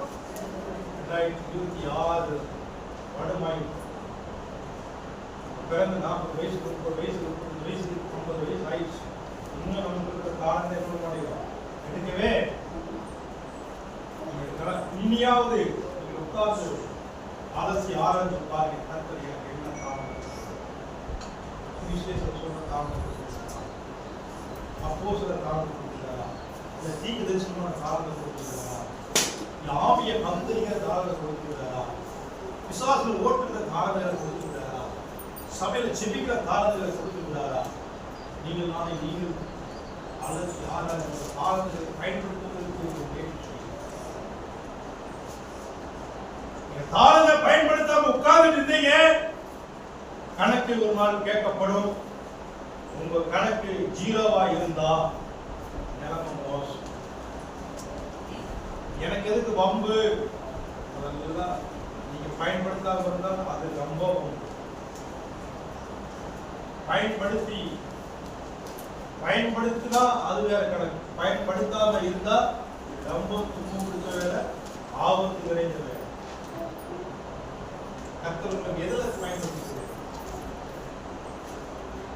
2026 வருடமாய் பிறந்து 40 வயசு 30 வயசு 30 வயசு 50 வயசு ஆயிடுச்சு. இன்னும் நமக்கு இருக்கிற காலத்தை என்ன மாட்டேங்கிறோம் எடுக்கவே. இனியாவது உட்கார்ந்து அலசி ஆராய்ச்சி பாருங்க, கர்த்தர் எனக்கு என்ன காரணம், விசேஷம் சொன்ன காரணம், அப்போஸ்தலர் காரணம் கொடுக்கிறாரா, இல்ல தீர்க்கதரிசியான காரணம் கொடுக்கிறாரா, இல்ல ஆவிய மந்திரிக காரணம் கொடுக்கிறாரா, பிசாசுகள் ஓட்டுகிற காரணங்களை கொடுக்கிறாரா, சபையில செபிக்கிற காரணங்களை கொடுக்கிறாரா? நீங்கள் நாளை நீங்கள் அலசி ஆராய்ச்சி காரணங்களை பயன்படுத்துவதற்கு தாளத்தை பயன்படுத்தாம உட்கார்ந்து இருந்தீங்க, கணக்கு ஒரு நாள் கேட்கப்படும். உங்க கணக்கு 0வா இருந்தா நிலைமை மோசம். எனக்கு எதுக்கு வம்பு? அதெல்லாம் நீங்க பயன்படுத்தாம இருந்தா அது ரொம்ப வம்பு. பயன்படுத்தினா அது வேற கணக்கு, பயன்படுத்தாம இருந்தா ரொம்ப துன்பம் பிடிச்ச வேலை, ஆபத்து நிறைந்த வேலை. கர்த்தர் உங்களுக்கு எதுல பயன்படுத்துகிறது?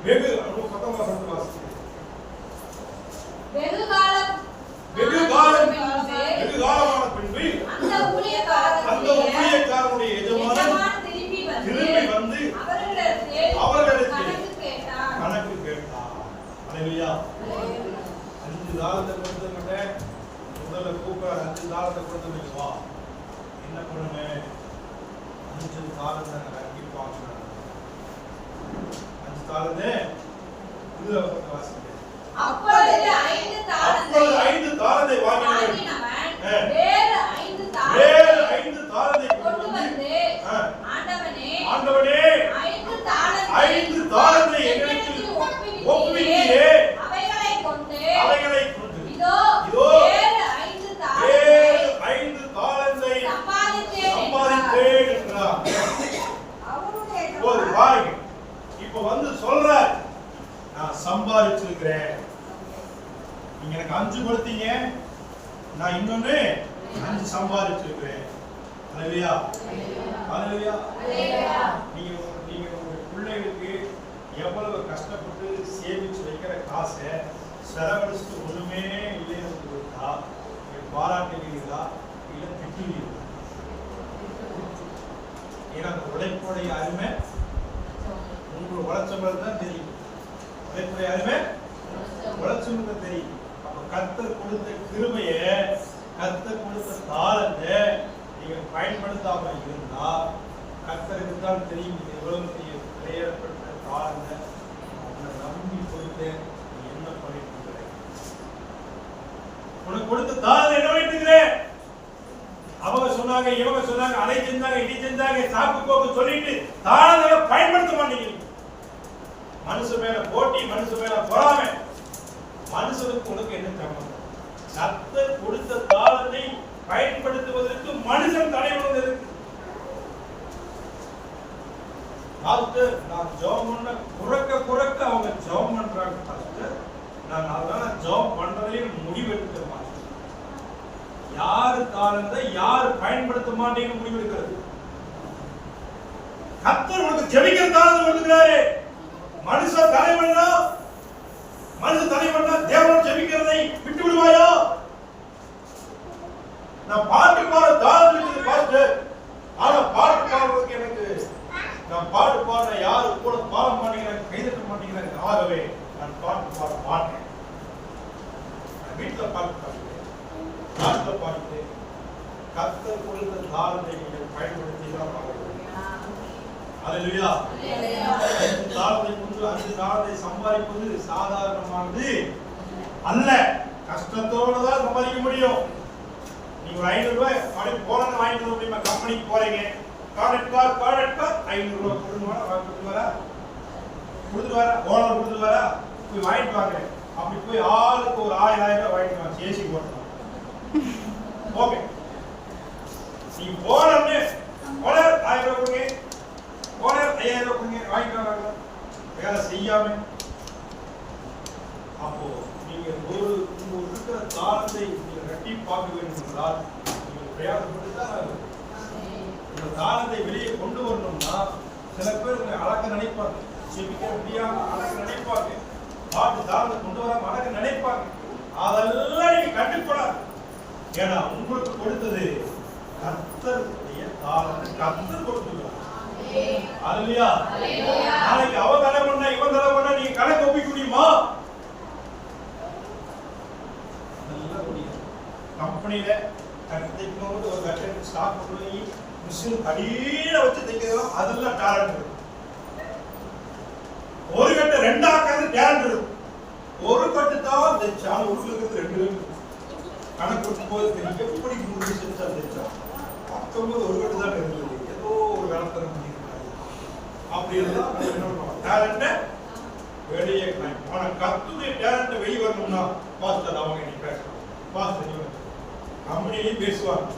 வெகு காலமான பின்பு அந்த ஊழியக்காரனுடைய எஜமானன் திரும்பி வந்து அவர்களிடத்தில் கணக்கு கேட்டார். அல்லேலூயா. 5 தாளத்தை கொடுத்தவங்க முதல்ல கூப்பிட 5 தாளத்தை கொடுத்தவங்க வா என்ன பண்ணுங்க, 5 தாளத்தை கண்டிப்பாங்க. 5 தாளத்தை இதுல வாசிங்க. அப்பொழுது 5 தாளத்தை வாங்கினவன் வேறு 5 தாளத்தை கொண்டு வந்து ஆண்டவனே 5 தாளத்தை எங்களுக்கு ஒப்புவித்தீரே, அவைகளை கொண்டு இதோ வேறு 5 தாளத்தை சம்பாதித்தேன் என்றார். போது பாருங்க, இப்ப வந்து சொல்ற நான் சம்பாதிச்சிருக்கிறேன், நீங்க எனக்கு 5 கொடுத்தீங்க, நான் இன்னொன்னு 5 சம்பாதிச்சிருக்கிறேன். அல்லேலூயா. அல்லேலூயா. நீங்க உங்க பிள்ளைகளுக்கு எவ்வளவு கஷ்டப்பட்டு சேமிச்சு வைக்கிற காசை செலவழிச்சு ஒண்ணுமே இல்லைன்னு கொடுத்தா பாராட்டுவீங்களா இல்ல திட்டுவீங்களா? ஏன்னா அந்த உழைப்புடைய அருமை உங்க உழைச்சவங்களுக்கு தான் தெரியும். உழைப்புடைய அருமை உழைச்சவங்களுக்கு தெரியும். அப்ப கர்த்தர் கொடுத்த கிருபைய, கர்த்தர் கொடுத்த தாளத்தை நீங்க பயன்படுத்தாம இருந்தா கர்த்தருக்கு தான் தெரியும் எவ்வளவு பெரிய விளையாடப்பட்ட தாளத்தை உன்னை நம்பி கொடுத்து நீ என்ன பண்ணிட்டு இருக்கிற. உனக்கு கொடுத்த தாளத்தை என்ன பண்ணிட்டு இருக்கிற? அவங்க சொன்னாங்க, இவங்க சொன்னாங்க, அதை செஞ்சாங்க, இடி செஞ்சாங்க, சாக்கு போக்கு சொல்லிட்டு தாளங்களை பயன்படுத்த மாட்டேங்கிறீங்க. மனுஷ மேல போட்டி, மனுஷ மேல பொறாமை, மனுஷனுக்கு உனக்கு என்ன சம்பந்தம்? கர்த்தர் கொடுத்த தாளத்தை பயன்படுத்துவதற்கு மனுஷன் தடை பண்ணுவதற்கு. நான் ஜெபம் பண்ண குறைக்க அவங்க ஜெபம் பண்றாங்க பாஸ்டர். நான் அதனால ஜெபம் பண்றதையும் முடிவெடுக்க மாட்டேன். யாரு தாளத்தை யாரு பயன்படுத்த மாட்டேன்னு முடிவெடுக்கிறது. கர்த்தர் உனக்கு ஜெபிக்கிற தாளத்தை கொடுக்கிறாரு. மனுஷன் தடை பண்ணா தேவன் ஜெபிக்கிறதை விட்டு விடுவாயா? நான் பாட்டு பாட தாளம் இருக்குது பாஸ்டர். ஆனா பாட்டு பாடுறதுக்கு எனக்கு நான் பாட்டு பாடுற யாரு கூட பாட மாட்டேங்கிறாங்க, கைதட்ட மாட்டேங்கிறாங்க. ஆகவே நான் பாட்டு பாட மாட்டேன். வீட்டுல பாட்டு பாடுறேன், நாட்டில் பாடுறேன். கர்த்தர் கொடுத்த தாளத்தை நீங்கள் பயன்படுத்தி தான் பாடுறேன். அல்லேலூயா. இந்த தாளத்தை கொண்டு அந்த தாளத்தை சம்பாதிப்பது சாதாரணமானது அல்ல. கஷ்டத்தோட தான் சம்பாதிக்க முடியும். நீங்க ஒரு 500 ரூபாய் அப்படி போன வாங்கிட்டு வர முடியுமா? கம்பெனிக்கு போறீங்க, கார்டு 500 ரூபாய் கொடுத்துட்டு வர ஓனர் கொடுத்துட்டு வர போய் வாங்கிட்டு வாங்க. அப்படி போய் ஆளுக்கு ஒரு 1000 ரூபாய் வாங்கிட்டு வாங்க. ஏசி போட்டோம் ஓகே. நீ போனே ஓனர் 1000 ரூபாய் கொடுங்க, ஓனர் 5000 ரூபாய் கொடுங்க, வாங்கிட்டு வாங்க. வேலை செய்யாம அப்போ நீங்க ஒரு இருக்கிற தாளத்தை நீங்க கட்டி பார்க்க வேண்டும் என்றால் நீங்கள் பிரயாசப்பட்டு தான் இந்த தாளத்தை வெளியே கொண்டு வரணும்னா சில பேர் உங்களை அழக நினைப்பாங்க, ஜெபிக்க முடியாம அழக நினைப்பாங்க, பாட்டு தாளத்தை கொண்டு வராம அழக நினைப்பாங்க. அதெல்லாம் நீங்க கண்டுக்கூடாது. ஏன்னா உங்களுக்கு கொடுத்தது கர்த்தருடைய தாளத்தை கர்த்தர் கொடுத்துருக்கார். அல்லேலூயா. நாளைக்கு அவ தடை பண்ணா இவன் தடை பண்ணா நீங்க கணக்கு ஒப்பிக்க முடியுமா? கம்பெனியில தைக்கும் போது ஒரு கட்டணம் ஸ்டாக் பண்ணி மிஷின் அடியில வச்சு தைக்கிறோம், அதெல்லாம் டேலண்ட் இருக்கும். ஒரு கட்டு 2 ஆக்காது டேலண்ட் இருக்கும். ஒரு கட்டு தான் தைச்சாலும் உங்களுக்கு 2 கணக்கு கொடுக்கும் போது தெரியும் எப்படி 3 செஞ்சா தைச்சா 19 ஒரு கட்டு தான் இருந்தது. ஏதோ ஒரு வேலை அப்படி எல்லாம் டேலண்ட வெளியே ஆனா கத்துடைய டேலண்ட வெளியே வரணும்னா பாஸ்டர் அவங்க நீ பேசணும். பாஸ்டர் கம்பெனிலையும் பேசுவாங்க,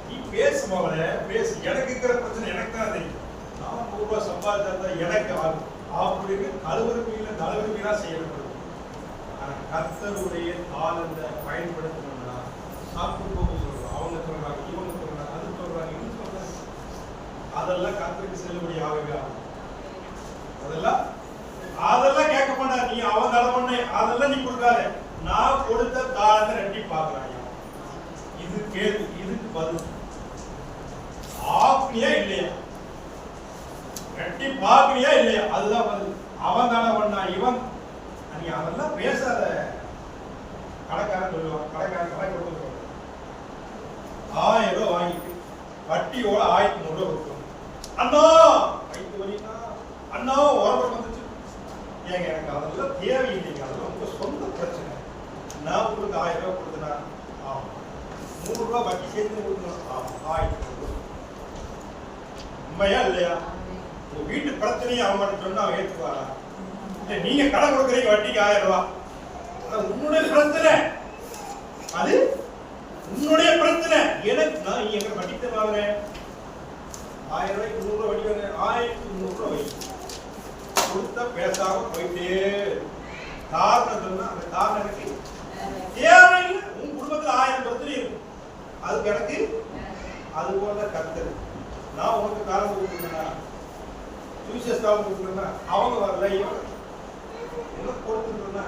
நீ பேசுமாவல பேசு, எனக்கு இருக்கிற பிரச்சனை எனக்கு தான் தெரியும், நான் 100 ரூபாய் சம்பாதிச்சா எனக்கு ஆகும் அப்படின்னு அலுவலகம் தலைவர்களா செய்யப்படும். ஆனா கர்த்தருடைய தாளத்தை பயன்படுத்தணும்னா சாப்பிட்டு போக சொல்றோம். அவங்க சொல்றாங்க, இவங்க சொல்றாங்க, அது சொல்றாங்க, இது சொல்றாங்க. அதெல்லாம் கர்த்தருக்கு செல்லுபடி ஆகுங்க. அதெல்லாம் கேட்க மாட்டா. நீ அவன் தலை பண்ண அதெல்லாம் நீ கொடுக்காத. நான் கொடுத்த தாளத்தை ரெட்டி பார்க்கறான். இது கேள்வி, இதுக்கு பதில் ஆக்னியா இல்லையா, ரெட்டி பார்க்கறியா இல்லையா, அதுதான் பதில். அவன் தானே பண்ணா இவன், நீ அதெல்லாம் பேசாத. கடைக்காரன் சொல்லுவான், கடைக்காரன் கடை கொடுத்து 1000 ரூபாய் வாங்கிட்டு வட்டியோட 1300 ரூபாய் கொடுக்கணும். அண்ணா வயிற்று வலினா அண்ணா உரம்பு வந்துச்சு. ஏங்க எனக்கு அதெல்லாம் தேவையில்லைங்க, அதெல்லாம் உங்க சொந்த பிரச்சனை. நான் உங்களுக்கு 1000 ரூபாய் கொடுத்தனா 100 ரூபாய் வட்டி சேர்த்து கொடுக்கணும். 1300 ரூபாய் உண்மையா இல்லையா? உங்க வீட்டு பிரச்சனையை அவங்க சொன்னா அவன் ஏற்றுக்குவாரா? இல்ல நீங்க கடை கொடுக்குறீங்க வட்டிக்கு 1000 ரூபாய், உன்னுடைய பிரச்சனை, அது உன்னுடைய பிரச்சனை. எனக்கு நான் எங்க வட்டிக்கு வாங்குறேன் 1000 ரூபாய்க்கு 100 ரூபாய் வட்டி வாங்குறேன், 1300 ரூபாய் கொடுத்தா பேசாம போயிட்டே. காரணம் சொன்னா அந்த காரணம் எனக்கு தேவையில்லை. உன் குடும்பத்தில் 1000 பிரச்சனை இருக்கும், அதுக்கு எனக்கு அது போல கருத்து. நான் உனக்கு காரணம் கொடுக்குறேன்னா சுவிசேஷம் கொடுக்குறேன்னா அவங்க வரல, உனக்கு கொடுத்துருன்னா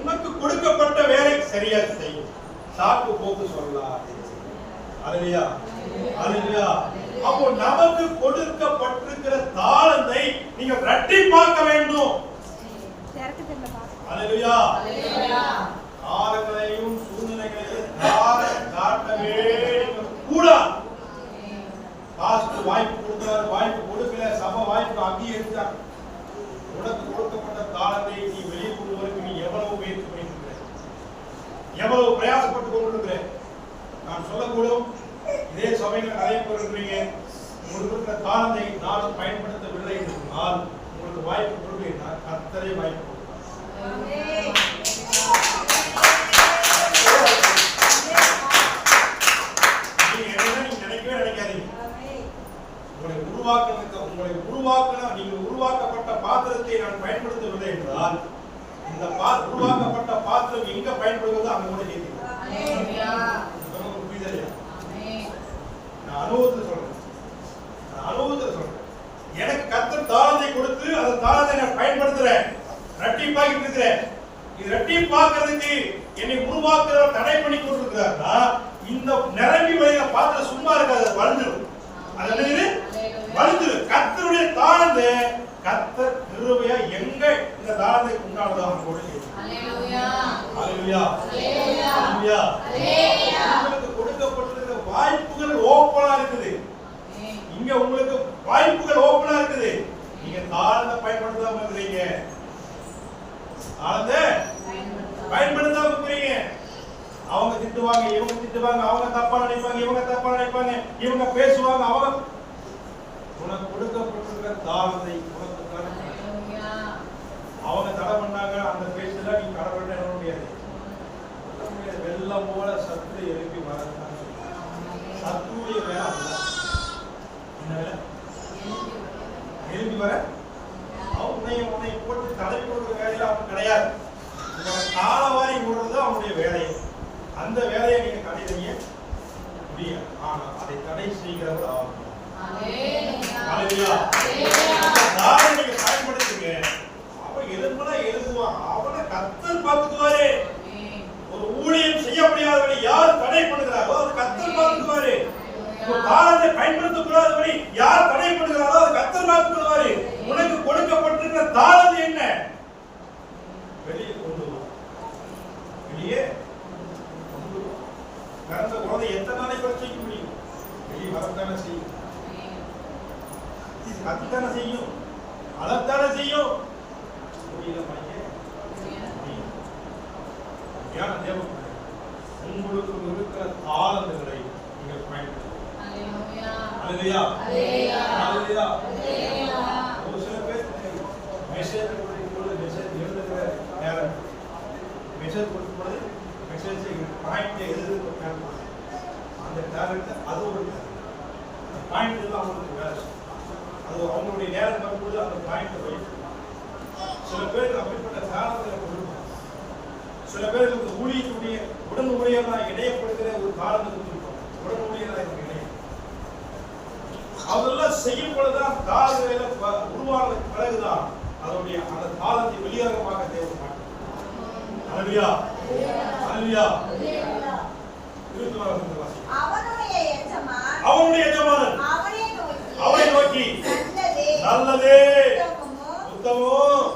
உனக்கு கொடுக்கப்பட்ட வேலை சரியா செய்யும். சாப்பு போக்கு சொல்லலாம். அல்லேலூயா, அல்லேலூயா. அப்போ நமக்கு கொடுக்கப்பட்டிருக்கிற தாளத்தை நீங்க இரட்டிப்பாக்க வேண்டும். அல்லேலூயா. காலங்களையும் சூழ்நிலைகளையும் காட்டவே கூடாது. பாஸ்டர் வாய்ப்பு கொடுத்தாரு, வாய்ப்பு கொடுக்கல, சபை வாய்ப்பு அங்கீகரித்தார். உனக்கு கொடுக்கப்பட்ட தாளத்தை நீ வெளியே கொண்டு வரைக்கும் நீ எவ்வளவு முயற்சி பண்ணிருக்கிற, எவ்வளவு பிரயாசப்பட்டு கொண்டிருக்கிற. நான் சொல்லக்கூடும், இதே சபையில் நிறைய பேர் இருக்கிறீங்க, உங்களுக்கு இருக்கிற தாளத்தை நானும் பயன்படுத்தவில்லை என்று சொன்னால் உங்களுக்கு வாய்ப்பு கொடுக்கலைன்னா கர்த்தரே வாய்ப்பு கொடுப்பார். உங்களை உருவாக்கின நீங்கள் உருவாக்கப்பட்ட பாத்திரத்தை நான் பயன்படுத்தவில்லை என்றால் இந்த உருவாக்கப்பட்ட பாத்திரம் எங்க பயன்படுவது அங்க கூட கேட்கிறேன். புரியுதா? நான் அனுபவத்தில் சொல்றேன். எனக்கு கர்த்தர் தாளத்தை கொடுத்து அந்த தாளத்தை நான் பயன்படுத்துறேன், ரெட்டிப்பாக்கிட்டு இருக்கிறேன். இது ரெட்டிப்பாக்குறதுக்கு என்னை உருவாக்குறவர் தடை பண்ணி கொண்டிருக்கிறார்னா இந்த நிரம்பி வழியில பாத்திரம் சும்மா இருக்காது, அது வளர்ந்துடும். அது என்னது? வளர்ந்துடும். கர்த்தருடைய தாளத்தை கர்த்தர் கிருபையா எங்க இந்த தாளத்தை உண்டானதா கூட உங்களுக்கு கொடுக்கப்பட்டிருக்கிற வாய்ப்புகள் ஓப்பனா இருக்குது. இங்க உங்களுக்கு வாய்ப்புகள் ஓப்பனா இருக்குது. நீங்க தாளத்தை பயன்படுத்தாம இருக்கிறீங்க. தாளத்தை பயன்படுத்தாம இருக்கிறீங்க. அவங்க திட்டுவாங்க, இவங்க திட்டுவாங்க, அவங்க தப்பா நினைப்பாங்க, இவங்க தப்பா நினைப்பாங்க, இவங்க பேசுவாங்க. அவங்க உனக்கு கொடுக்கப்பட்டிருக்கிற தாளத்தை உனக்கு அவங்க தடை பண்ணாங்க, அந்த பேச்சுல நீ கடவுள் என்ன முடியாது. வெள்ளம் போல சத்து எழுப்பி வரதான் சத்துடைய வேலை. என்ன வேலை? எழுப்பி வர உன்னை போட்டு தடை போடுற வேலையில அவன் கிடையாது. காலவாரி போடுறது அவனுடைய வேலையை. அந்த வேலையை நீங்க தடை செய்ய முடியாது. ஆனா அதை தடை செய்கிறவர் ஆகும். நீங்க பயன்படுத்துங்க. அவன் எழுதுனா எழுதுவான், அவனை கர்த்தர் பார்த்துக்குவாரு. ஒரு ஊழியம் செய்ய முடியாதபடி யார் தடை பண்ணுகிறாரோ அது கர்த்தர் பார்த்துக்குவாரு. ஒரு தாளத்தை பயன்படுத்தக்கூடாதபடி யார் தடை பண்ணுகிறாரோ அது கர்த்தர் பார்த்துக்குவாரு. உனக்கு கொடுக்கப்பட்டிருக்கிற தாளம் என்ன? வெளியே கொண்டு வா. வெளியே கொண்டு வா. பிறந்த குழந்தை எத்தனை நாளைக்கு வச்சுக்க முடியும்? வெளியே வரத்தானே செய்யும், கத்தானே செய்யும், அழத்தானே செய்யும். உங்களுக்கு இருக்கிற தாளங்களை நீங்கள் பயன்படுத்தும். ஒரு சில பேர் மெசேஜ் எழுதுகிற நேரம், மெசேஜ் கொடுக்கும்போது மெசேஜ் பாயிண்ட் எழுதுகிற அந்த டேலண்ட் அது ஒரு பாயிண்ட் தான் அவங்களுக்கு வேலை. அது அவங்களுடைய நேரம் வரும்போது அந்த பாயிண்ட் போயிட்டு சில பேருக்கு அப்படிப்பட்ட காலத்தில் கொடுப்பாங்க. சில பேருக்கு ஊழியத்துடைய உடன் ஊழியர்களாக இணையப்படுகிற ஒரு காலத்துக்கு கொடுப்பாங்க. உடன் ஊழியர்களாக இணையம் அதெல்லாம் செய்யும் பொழுதுதான் காலங்களில உருவானதுக்கு பிறகுதான் அதனுடைய அந்த காலத்தை வெளியரங்கமாக தேவைப்படும். அல்லேலூயா, அல்லேலூயா. அவனுடைய எஜமானன் அவனை நோக்கி நல்லதே உத்தமம்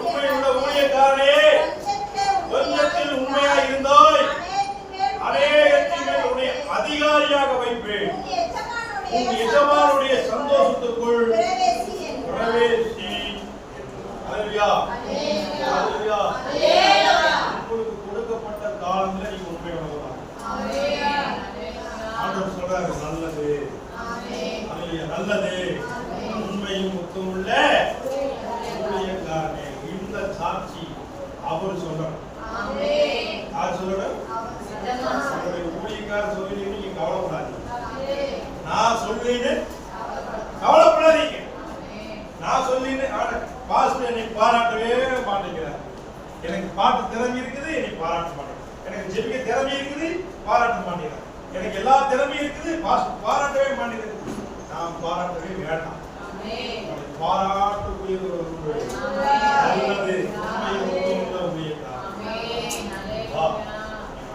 உண்மையுள்ள ஊழியக்காரனே, கொஞ்சத்தில் உண்மையாக இருந்தாய், அநேகத்தின் மேல் உன்னை அதிகாரியாக வைப்பேன். உன் எஜமானுடைய சந்தோஷத்துக்குள் பிரவேசி. அல்லேலூயா, அல்லேலூயா. உங்களுக்கு கொடுக்கப்பட்ட காலத்துல நீங்க உண்மையுள்ளவர்களாக. ஆண்டவர் சொல்றாரு நல்லது, அல்லேலூயா, நல்லது உண்மையும் உத்தமுள்ள ஊழியக்காரனே. இந்த சாட்சி அவர் சொல்லணும். யார் சொல்லணும்? ஊழியக்காரர் சொல்லி நீங்க கவலைப்படாதீங்க. நான் சொல்லின்னு கவலைப்படாதீங்க. நான் சொல்லின்னு பாஸ்டர் என்னை பாராட்டவே மாட்டேங்கிறார். எனக்கு பாட்டு திறமை இருக்குது, என்னை பாராட்ட மாட்டேங்கிறார். எனக்கு ஜெபிக்க திறமை இருக்குது, பாராட்ட மாட்டேங்கிறார். எனக்கு எல்லா திறமையும் இருக்குது, பாஸ்டர் பாராட்டவே மாட்டேங்கிறது. நான் பாராட்டவே வேண்டாம். பாராட்டுக்குரிய நல்லது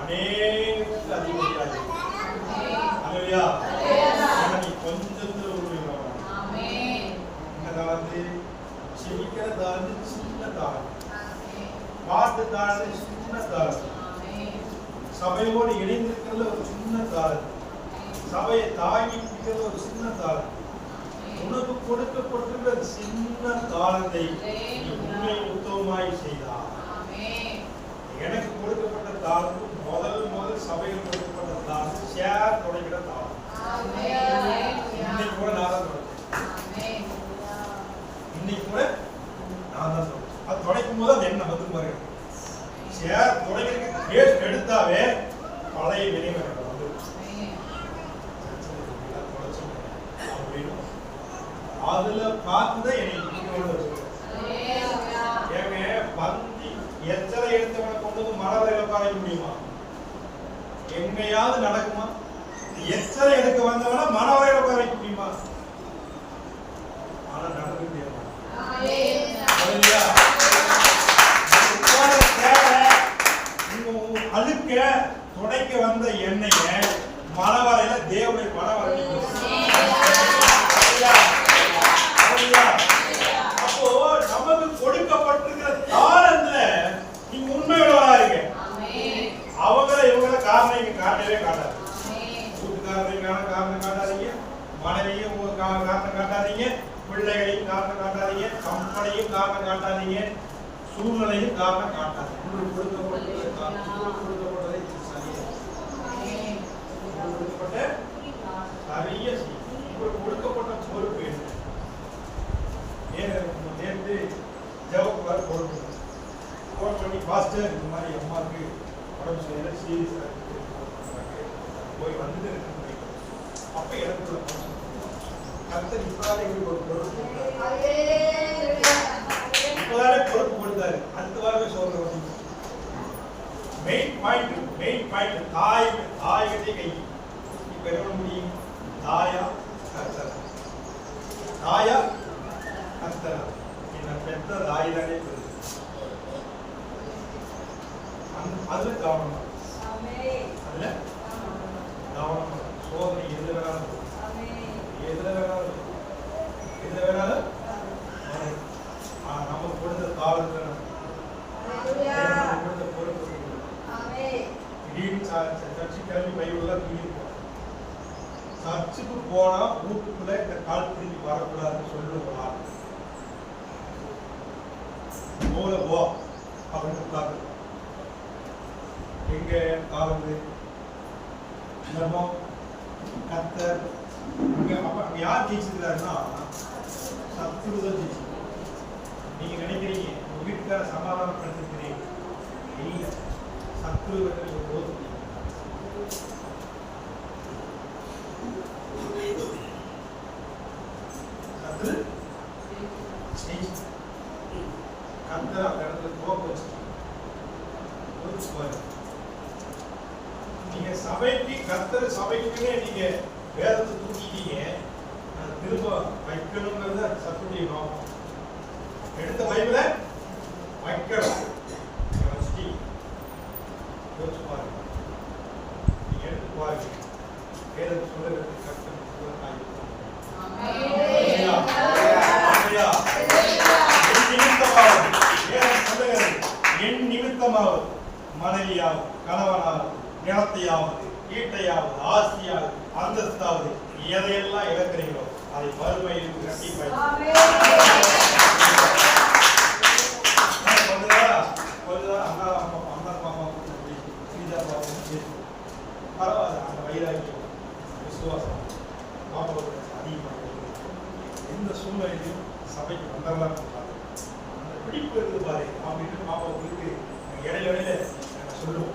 அநேகத்துக்கு அதிபதியாக கொஞ்சத்துல உண்மையாவது செவிக்கிற தாழ்ந்து சின்ன தாழ்வு, பாட்டு தாழ்ந்து சின்ன தாழ்வு, சபையோடு இணைந்திருக்கிறதுல ஒரு சின்ன தாழ்வு, சபையை தாங்கி பிடிக்கிறது ஒரு சின்ன தாழ்வு. உனக்கு கொடுக்கப்பட்டிருக்கிற சின்ன தாளத்தை நீ உண்மை உத்தமமாய் செய்தார். எனக்கு கொடுக்கப்பட்ட தாளம் முதல் சபையில் கொடுக்கப்பட்ட தாளம் ஷேர் தொடங்கிற தாளம். இன்னைக்கு கூட நான் தான் தொடங்கேன். இன்னைக்கு கூட நான் தான் சொல்றேன். அது தொடங்கும் போது அது என்ன வந்து பாருங்க. ஷேர் தொடங்கி கேஸ் எடுத்தாவே பழைய நினைவு வந்து அப்படின்னு பார்த்துதான் என்னை இங்க கொண்டு வச்சிருக்காரு. ஏங்க பந்தி எச்சரை எடுத்தவனை கொண்டு வந்து மனவரையில உட்கார முடியுமா? எங்கேயாவது நடக்குமா? எச்சரை எடுக்க வந்தவன மனவரையில உட்கார வைக்க முடியுமா? ஆனா நடக்க முடியாது. அழுக்க துடைக்க வந்த எண்ணெய மனவரையில தேவனுடைய மனவரை. அப்போ நமக்கு கொடுக்கப்பட்டிருக்கிற தாளத்துல நீங்க உண்மையுள்ளவரா இருங்க. அவங்கள இவங்கள காரணம் காட்டவே காட்டாது. கூட்டுக்காரரையும் காரணம் காட்டாதீங்க, மனைவியும் உங்க காரணம் காட்டாதீங்க, பிள்ளைகளையும் காரணம் காட்டாதீங்க, கம்பெனியும் காரணம் காட்டாதீங்க, சூழ்நிலையும் காரணம் காட்டாதீங்க. உங்களுக்கு கொடுக்கப்பட்டதை சரியா செய்யும். உங்களுக்கு கொடுக்கப்பட்ட பொறுப்பு என்ன? நேற்று ஜவஹர்லால் பொறுப்பு ஃபோன் பண்ணி பாஸ்டர் இந்த மாதிரி அம்மாவுக்கு உடம்பு சரியில்லை, சீரியஸாக போய் வந்து அப்ப எனக்கு கர்த்தர் இப்பதானே ஒரு பொறுப்பு இப்பதானே பொறுப்பு கொடுத்தாரு. அடுத்த வாரமே சொல்றேன். மெயின் பாயிண்ட் தாயகத்தை கை இப்ப என்ன முடியும்? தாயா கர்த்தர், தாயா கர்த்தர். என்ன பெற்ற தாய் தானே அதுல கவனம், அதுல கவனம். சோதனை எதுல வேணாலும் நமக்கு கொடுத்த தாளத்தை கொடுத்த பொறுப்பு. திடீர்னு சர்ச்சுக்கு கிளம்பி பைபிள்லாம் தூங்கிருப்போம். சர்ச்சுக்கு போனா வீட்டுக்குள்ள இந்த கால் திரும்பி வரக்கூடாதுன்னு சொல்லுவா. போல போ அப்படின்னு உட்காந்து எங்க காலந்து கர்த்தர் அப்ப யார் ஜெயிச்சிருக்காருன்னா சத்துருதான் ஜெயிச்சு. நீங்க நினைக்கிறீங்க உங்க வீட்டுக்கார சமாதானப்படுத்திருக்கிறீங்க, இல்ல சத்துரு போது சத்துரு கர்த்தர் அந்த இடத்துல துவக்க வச்சு நீங்க சபைக்கு கர்த்தர் சபைக்குன்னே நீங்க வேதத்தை தூக்கிட்டீங்க. திரும்ப வைக்கணுங்கிறத சத்துடைய நோக்கம். எடுத்த பைபிளை வைக்கணும் வச்சுட்டீங்க. யோசிச்சு பாருங்க, நீங்க எடுத்து பாருங்க. வேதத்தை சொல்லுறது கர்த்தர் என் நிமித்தமாவது மனைவியாவது கணவனாவது நிலத்தையாவது வீட்டையாவது ஆஸ்தியாவது அந்தஸ்தாவது எதையெல்லாம் இழக்கிறீங்களோ அதை வறுமையில் கட்டி பரவாயில்ல. அந்த வைராக்கியம் விசுவாசம் அதிகமாக எந்த சூழ்நிலையிலும் சபைக்கு வந்தவர்களாக அந்த பிடிப்பு இருந்து பாரு அப்படின்னு பாப்பாவுக்கு இடையில சொல்லுவோம்.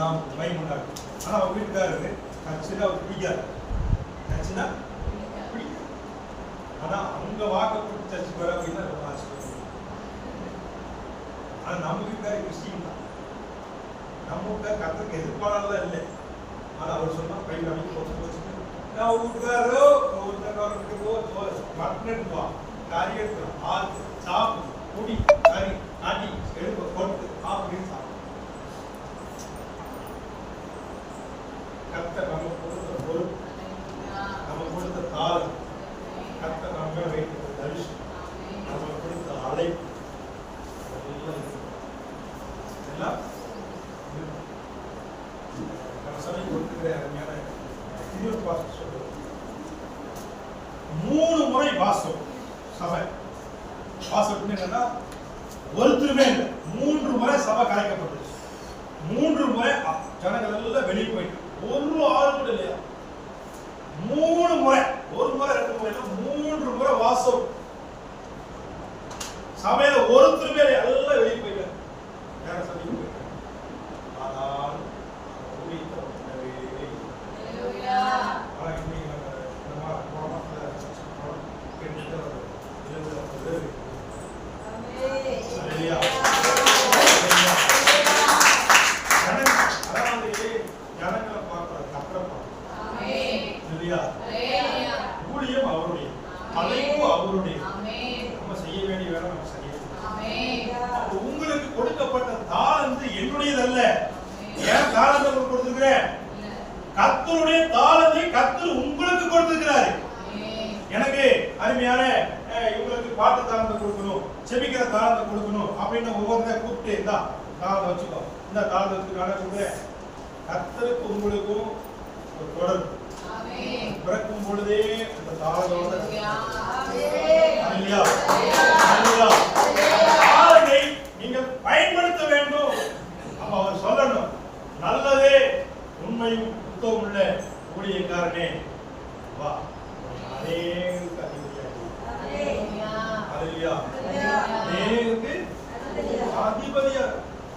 நாம் மைண்ட் பண்ணாரு. ஆனால் அவன் வீட்டுக்காரரு கட்சினா அவர் பிடிக்காது, கட்சினா பிடிக்கும். ஆனால் அவங்க வாக்கப்பட்டு சர்ச்சுக்கு வர அப்படின்னா ரொம்ப ஆச்சரியம். ஆனால் நம்ம வீட்டுக்கார கிறிஸ்டின் தான், நம்ம வீட்டுக்கார கத்துக்கு எதிர்ப்பாளர்லாம் இல்லை. ஆனால் அவர் சொன்னா பையன் அமைக்க வச்சுட்டு நான் வீட்டுக்காரோ மட்டன் எடுத்துவா, கறி எடுத்துவான், ஆறு சாப்பிடு குடி கறி ஆட்டி எடுப்ப கொட்டு அப்படின்னு சாப்பிடும். கர்த்தர் நம்ம கொடுத்த பொறுப்பு, நம்ம கொடுத்த தாளம், கர்த்தர் நம்ம வைத்த தரிசனம், நம்ம கொடுத்த அழைப்பு எல்லாம் நம்ம சபை கொடுத்துக்கிற அருமையான திருப்பாசம் சொல்றது. 3 முறை வாசம் சபை வாசம் என்னன்னா ஒருத்தருமே இல்லை. 3 முறை சபை கலைக்கப்பட்டது. 3 முறை ஜனங்கள் எல்லாம் வெளியே போயிட்டு ஒரு ஆள் கூட இல்லையா. 3 முறை, 1 முறை 2 முறை 3 முறை வாசம் சபையில ஒருத்தருமே எல்லாம் வெளியே போயிட்டாங்க. வேற சபைக்கு போயிட்டாங்க. ஆனால் இன்னைக்கு நம்ம போன மாசத்துல படைப்பு அவருடைய. நம்ம செய்ய வேண்டிய வேலை நம்ம செய்யணும். உங்களுக்கு கொடுக்கப்பட்ட தாளந்து என்னுடையதல்ல. ஏன் தாளந்தை கொடுத்திருக்கிறேன்? கர்த்தருடைய தாளந்தை கர்த்தர் உங்களுக்கு கொடுத்திருக்கிறாரு. எனக்கு அருமையான இவங்களுக்கு பாட்டு தாளந்தை கொடுக்கணும், செபிக்கிற தாளந்தை கொடுக்கணும் அப்படின்னு ஒவ்வொருத்தரை கூப்பிட்டு இருந்தா தாளந்தை வச்சுக்கோ, இந்த தாளந்தை வச்சுக்கான கொடுக்குறேன். கர்த்தருக்கு உங்களுக்கும் ஒரு தொடர்பு. பிறக்கும் பொழுதே அந்த தாளத்தோட தாளத்தை நீங்கள் பயன்படுத்த வேண்டும். அப்ப அவர் சொல்லணும், நல்லதே உண்மையும் உத்தமம் உள்ள ஊழியக்காரனே வா. அதிபதியா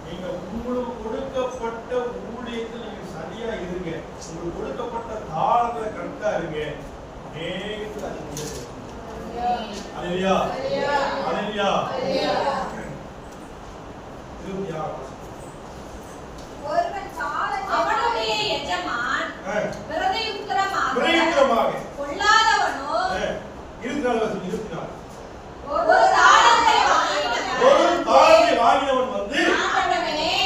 நீங்க உங்களுக்கு கொடுக்கப்பட்ட ஊழியத்தில் நீங்க சரியா இருங்க, உங்களுக்கு கொடுக்கப்பட்ட தாளத்துல கரெக்டா இருங்க. அவனுடைய எஜமான் பிரதியுத்தரமாக கொள்ளாதவனோ ஒரு தாளந்தை வாங்கினவன் வந்து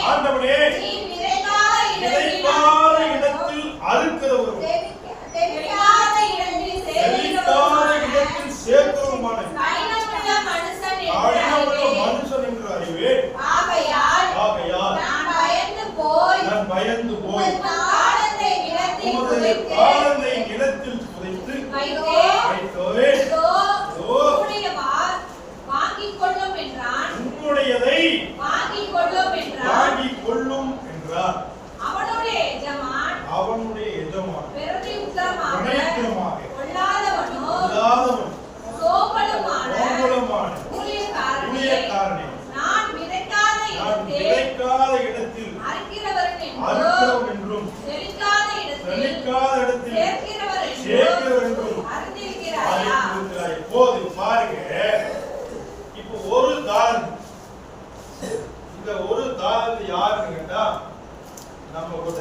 ஆண்டவனே நீ விதைக்காத இடத்தில் அறுக்கிறவரும் இடத்தில் சேர்க்கிறவருமான மனுஷன் என்று அறிவேன். ஆகையால் நான் பயந்து போய் தாளந்தை நிலத்தில் புதைத்து உன்னுடையதை வாங்கிக் கொள்ளும் என்றார். அவனுடைய எஜமான் கொள்ளாதவன் சோம்பலுமான ஊழியக்காரனே நான் விதைக்காத இடத்தில் அறுக்கிறவன் என்றும் செழிக்காத இடத்தில் சேர்க்கிறவர் என்றும் அறிந்திருக்கிறாய். போது பாருங்க, இப்போ ஒரு தாளந்து, இந்த ஒரு தாளந்து யாருன்னு கேட்டா நம்ம கூட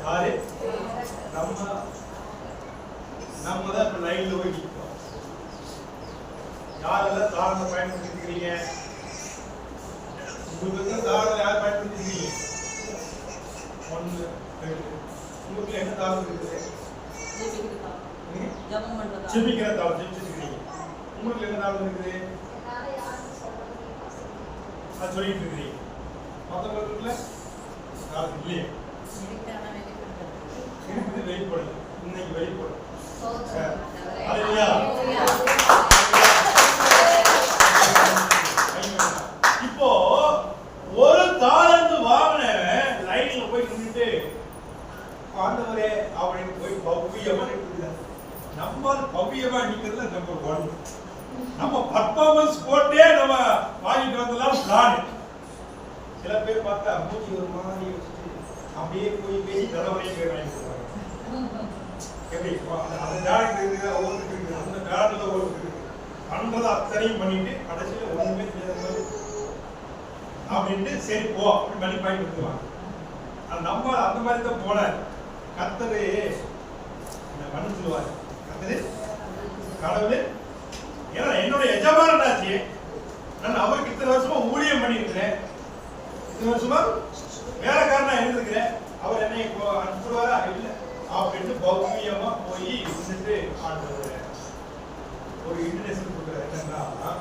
யாரு? நம்ம தான் இப்ப லைன்ல போய் நிற்கிறோம். யாரெல்லாம் தாளத்தை பயன்படுத்திருக்கிறீங்க? உங்களுக்கு தாளத்தை யார் பயன்படுத்திருக்கீங்க? 1 2 உங்களுக்கு என்ன தாளம் இருக்குது? ஜெபிக்கிற தாளம் ஜெபிச்சிருக்கீங்க. உங்களுக்கு என்ன தாளம் இருக்குது? அது சொல்லிட்டு இருக்கீங்க. மற்றவங்களுக்குள்ள தாளம் இல்லையே, இருக்குது, வெளிப்படும். இன்னைக்கு வெளிப்படும். இப்போ ஒரு தாளந்து வாங்கினவன் லைன்ல போய் நின்றுட்டு ஆண்டவரே அப்படின்னு போய் பவ்யமா நிற்கிறார். நம்ம பவ்யமா நிற்கிறதுல நம்பர் 1. நம்ம பர்ஃபார்மன்ஸ் போட்டே நம்ம வாங்கிட்டு வந்தலாம் பிளான். சில பேர் பார்த்தா மூஞ்சி ஒரு மாதிரி அப்படியே போய் பேசி தலைவரையும் பேர் வாங்கி கொடுப்பாங்க. எப்படி அந்த டேரக்டர் இருக்கிற ஒவ்வொருத்தருக்கு இருக்குது, அந்த டேரக்டர்ல ஒவ்வொருத்தருக்கு இருக்குது. பண்றதை அத்தனையும் பண்ணிட்டு கடைசியில் ஒண்ணுமே தெரியாத மாதிரி அப்படின்ட்டு சரி போ அப்படி பண்ணி பயன்படுத்துவாங்க. நம்ம அந்த மாதிரி தான் போன கர்த்தரு பண்ணு சொல்லுவாரு. கர்த்தரு கடவுள் ஏன்னா என்னுடைய எஜமானாச்சு, நான் அவருக்கு இத்தனை வருஷமா ஊழியம் பண்ணியிருக்கிறேன், இத்தனை வருஷமா வேலைக்காரனா இருந்திருக்கிறேன், அவர் என்னை அனுப்புவாரா இல்லை அப்படின்னு பௌத்தியமா போய் இருந்துட்டு ஒரு இன்டர்நேஷனல் கொடுக்குற என்னன்னா,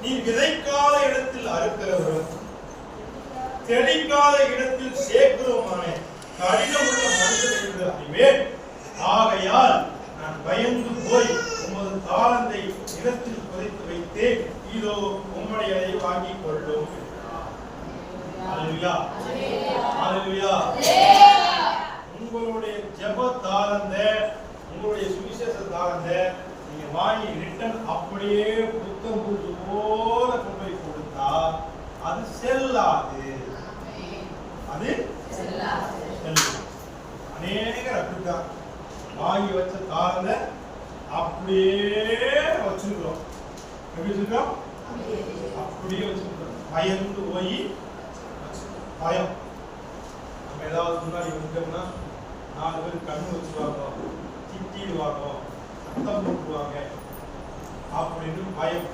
நீ விதைக்காத இடத்தில் அறுக்கிறவரும் தெளிக்காத இடத்தில் சேர்க்கிறோமான கடினமுள்ள மனிதன் என்று அறிவேன். ஆகையால் நான் பயந்து போய் உமது தாளந்தை இடத்தில் புதைத்து வைத்தேன், இதோ உம்முடையதை வாங்கிக் கொள்ளும். அல்லேலூயா, அல்லேலூயா. உங்களுடைய ஜெப தாளந்த, உங்களுடைய சுவிசேஷ தாளந்த நீங்க வாங்கி ரிட்டன் அப்படியே புத்தம் புது போல கொண்டு போய் கொடுத்தா அது செல்லாது. அது அநேகர் அப்படித்தான் வாங்கி வச்ச தாளந்த அப்படியே வச்சிருக்கிறோம். எப்படி வச்சிருக்கோம்? அப்படியே வச்சிருக்கிறோம். பயந்து போய் பயம். நம்ம ஏதாவது முன்னாடி வந்துட்டோம்னா 4 பேர் கண்ணு வச்சுருவாங்க, திட்டிடுவாங்க, சத்தம் போட்டுருவாங்க அப்படின்னு பயம்.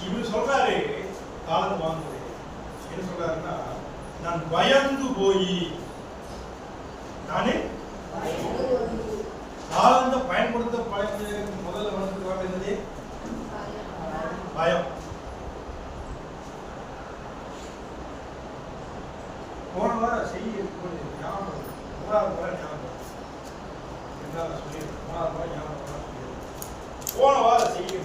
இவர் சொல்றாரு காலத்து வாங்குறது என்ன சொல்றாருன்னா, நான் பயந்து போய் நானே ஆழ்ந்த பயன்படுத்த பழகிறதுக்கு முதல்ல வளர்ந்து வேண்டியது பயம். போன வாரம் செய்தி ஞாபகம் மூணாவது வாரம் ஞாபகம் என்ன சொல்லியிருக்கேன். மூணாவது வாரம் ஞாபகம் போன வாரம் செய்தி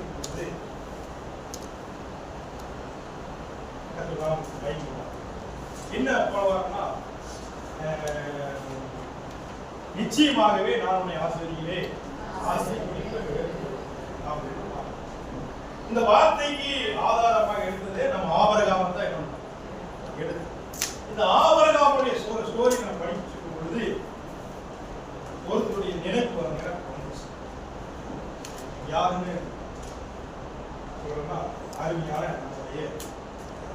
என்ன போன வாரம்னா, நிச்சயமாகவே நான் உன்னை ஆசிரியர்களே இந்த வார்த்தைக்கு ஆதாரமாக எடுத்ததே நம்ம ஆபரகாமம் தான் எடுத்து. இந்த ஆபரகாமுடைய ஸ்டோரி நம்ம படிச்சிருக்கும் பொழுது ஒருத்தருடைய நினைப்பு வந்துச்சு. யாருன்னு சொல்றோம்னா அருமையான நம்முடைய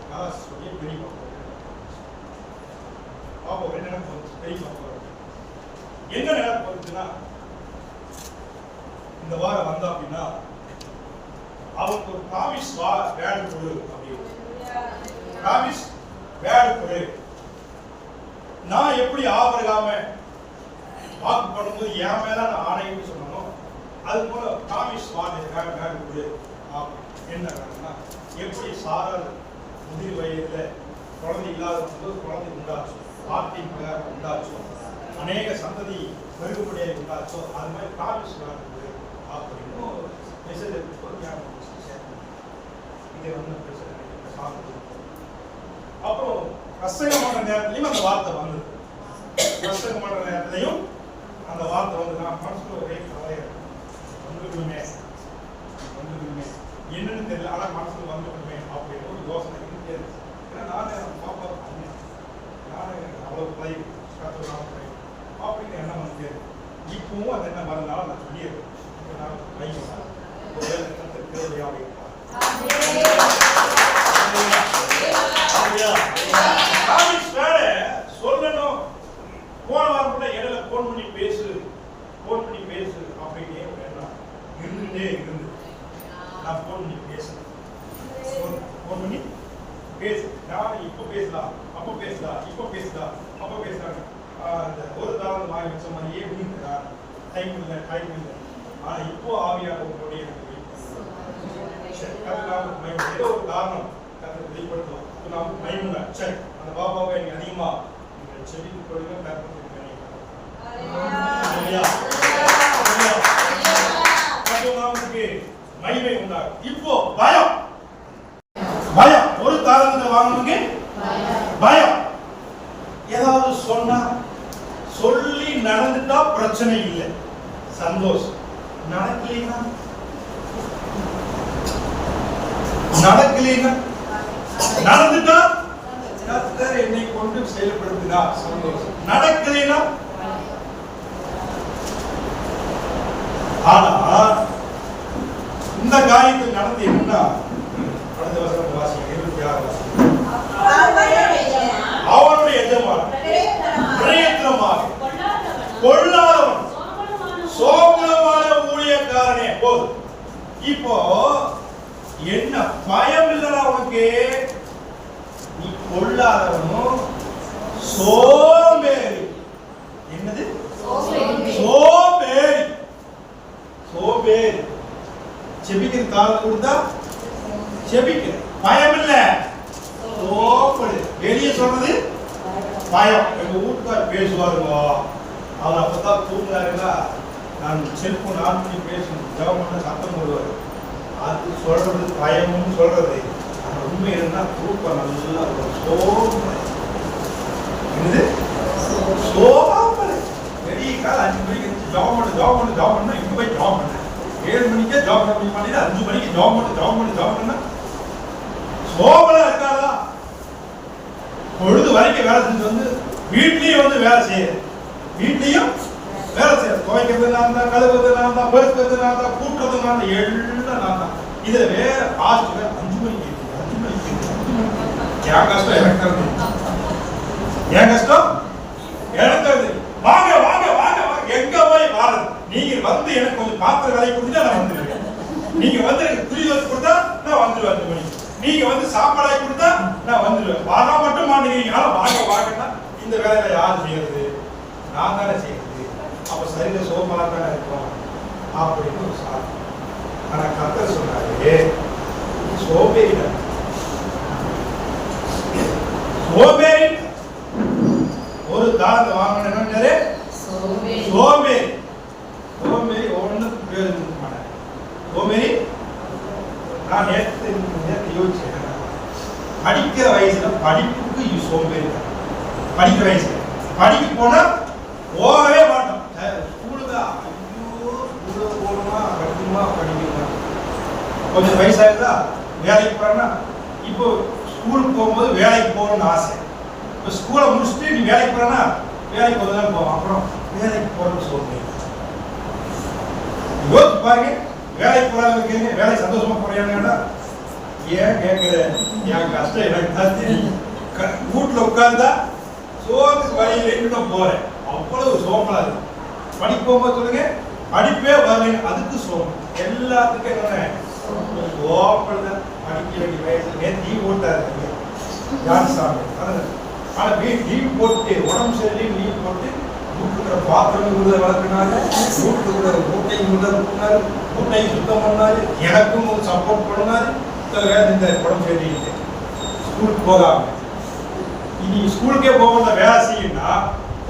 கலாசுடைய பெரியப்பா பாப்பா என்ன நினைப்பு பெரியப்பா என்ன நினைப்பு வந்துச்சுன்னா, இந்த வாரம் வந்தா அப்படின்னா அவருக்கு ஒரு ப்ராமிஸ் வேடு கொடு அப்படின்னு. ப்ராமிஸ் வேடு கொடு. நான் எப்படி ஆபரகாம வாக்கு பண்ணும்போது என் மேல நான் ஆணைன்னு சொன்னோம், அது போல ப்ராமிஸ் வேடு கொடு. என்ன எப்படி சாரல் முதிர் வயதுல குழந்தை இல்லாத குழந்தை உண்டாச்சு, வார்த்தை உண்டாச்சோ, அநேக சந்ததி பெருகுபடியாக உண்டாச்சோ, அது மாதிரி ப்ராமிஸ் வேடு கொடு அப்படின்னு மெசேஜ் இதை அப்புறம் பிரசங்கம் பண்ற நேரத்திலையும் அந்த வார்த்தை வந்தது. பிரசங்கம் பண்ற நேரத்திலையும் அந்த வார்த்தை வந்து நான் மனசுல ஒரே கதையை வந்துடுமே என்னன்னு தெரியல, ஆனா மனசுல வந்துடுமே அப்படின்னு ஒரு யோசனை இருந்தது. ஏன்னா நானே பாப்பா நானே அவ்வளவு பிள்ளை அப்படின்னு எண்ணம் வந்து இப்பவும் அது என்ன மறுநாள் நான் சொல்லிடுறேன். சொல்லணும் போன வாரம் இடையில போன் பண்ணி பேசு அப்படின்னு இருந்துட்டே இருந்து நான் போன் பண்ணி பேசுறேன். நான் இப்ப பேசலாம் அப்ப பேசலாம் அந்த ஒரு தாரம் வாங்கி வச்ச மாதிரியே விழுந்துடா. டைம் இல்லை. ஆனா இப்போ ஆவியானவர்களுடைய ஏதோ ஒரு காரணம் வெளிப்படுத்துவோம். நாம் மைமுங்க சரி அந்த பாபாவை எனக்கு அதிகமா செவித்து கொடுங்க. மகிமை உண்டாகும். இப்போ பயம் ஒரு காரணத்தை வாங்கணுங்க. பயம் ஏதாவது சொன்னா சொல்லி நடந்துட்டா பிரச்சனை இல்லை, சந்தோஷம். நடக்கலைன்னா நடந்துட்டா கர்த்தர் என்னை கொண்டு செயல்படுத்தினா சந்தோஷம். நடக்கலைன்னா ஆனா இந்த காரியத்தில் நடந்து என்னன்னா அடுத்த வசனம் வாசிங்க 26 அவனுடைய எஜமான் பிரயத்தனமாக கொள்ளாதவன் சோகமான ஊழியக்காரனே போதும். இப்போ என்ன பயம் இல்லடா உனக்கு, நீ கொள்ளாதவனும் சோம்பேறி. என்னது சோம்பேறி. செபிக்கிற காலம் கொடுத்தா செபிக்கிற பயம் இல்ல, சோம்பேறி. வெளியே சொல்றது பயம். எங்க வீட்டுக்கார் பேசுவாருங்க, அவர் அப்பதான் தூங்குறாருன்னா நான் செல்போன் ஆன் பண்ணி பேசணும், ஜெபம் பண்ண சத்தம் போடுவார். அது சொல்றது பயம்னு சொல்றது. அந்த உண்மை இருந்தா தூக்கம் நல்லா சோம்பேறி. என்னது சோம்பேறி. பெரிய கால 5 மணிக்கு ஜெபம் பண்ணா இங்க போய் ஜெபம் பண்ண 7 மணிக்கே ஜெபம் பண்ண முடியுமா? 5 மணிக்கு ஜெபம் பண்ணா சோம்பலா இருக்காதா? பொழுது வரைக்கும் வேலை செஞ்சு வந்து வீட்லயும் வந்து வேலை செய்ய துவைக்கிறது நான் தான், கழுவுறது நான் தான், பெருக்கிறது நான் தான், கூட்டுறது நான் தான், எல்லாம் நான் தான். இதுல வேற காஸ்ட் வேற 5 மணிக்கு என் கஷ்டம் எனக்கு தெரியும். வாங்க எங்க போய் வாரது நீங்க வந்து எனக்கு கொஞ்சம் பாத்திர வேலை கொடுத்தா நான் வந்துடுவேன். நீங்க வந்து எனக்கு புளி தோசை கொடுத்தா நான் வந்துடுவேன் 5 மணிக்கு. நீங்க வந்து சாப்பாடாய் கொடுத்தா நான் வந்துடுவேன். வர மட்டும் மாட்டேங்கிறீங்க. ஆனா வாங்கன்னா இந்த வேலையில யார் செய்யறது? நான் தானே செய்யறது. அப்ப சரீர சோகமா தானே இருக்கும் அப்படின்னு ஒரு சாதம். ஆனா கர்த்தர் சொன்னாரு, சோம்பேறி ஒரு தாளத்தை வாங்கினாரு. சோம்பேறி ஒண்ணுக்கு பேர் மாட்டேன். சோம்பேறி நான் நேற்று யோசிச்சேன். படிக்கிற வயசுல படிப்புக்கு சோம்பேறி தான். படிக்கிற வயசுல படிக்க போனா போகவே மாட்டோம். ஸ்கூலுக்கு ஐயோ ஸ்கூலுக்கு போகணுமா படிக்கணுமா படிக்கணுமா. கொஞ்சம் வயசாயிருந்தா வேலைக்கு போறேன்னா இப்போ ஸ்கூலுக்கு போகும்போது வேலைக்கு போகணும்னு ஆசை. இப்போ ஸ்கூலை முடிச்சுட்டு நீ வேலைக்கு போறேன்னா வேலைக்கு போக தான் போவோம். அப்புறம் வேலைக்கு போறதுன்னு சொல்றீங்க. யோசிச்சு பாருங்க, வேலைக்கு போறாங்க வேலை சந்தோஷமா போறியாங்கன்னா ஏன் கேட்குற? என் கஷ்டம் எனக்கு தான் தெரியும். வீட்டுல உட்கார்ந்தா சோத்துக்கு வழியில் இன்னும் போறேன். அவ்வளவு சோம்பலா இருக்கு. படிக்க போகும்போது சொல்லுங்க படிப்பே வரல, அதுக்கு சோம்பல். எல்லாத்துக்கும் என்ன சோம்பல் தான். படிக்க வேண்டிய வயசுல தீ போட்டாரு ஜான்சாமி. ஆனா லீவ் போட்டு உடம்பு சரி லீவ் போட்டு வீட்டுல பாத்திரம் வளர்க்கினாரு, வீட்டுல மூட்டை முதல் மூட்டை சுத்தம் பண்ணாரு, எனக்கும் சப்போர்ட் பண்ணாரு. இந்த உடம்பு சரி ஸ்கூலுக்கு போகாம இனி ஸ்கூலுக்கே போக வேலை செய்யணும்னா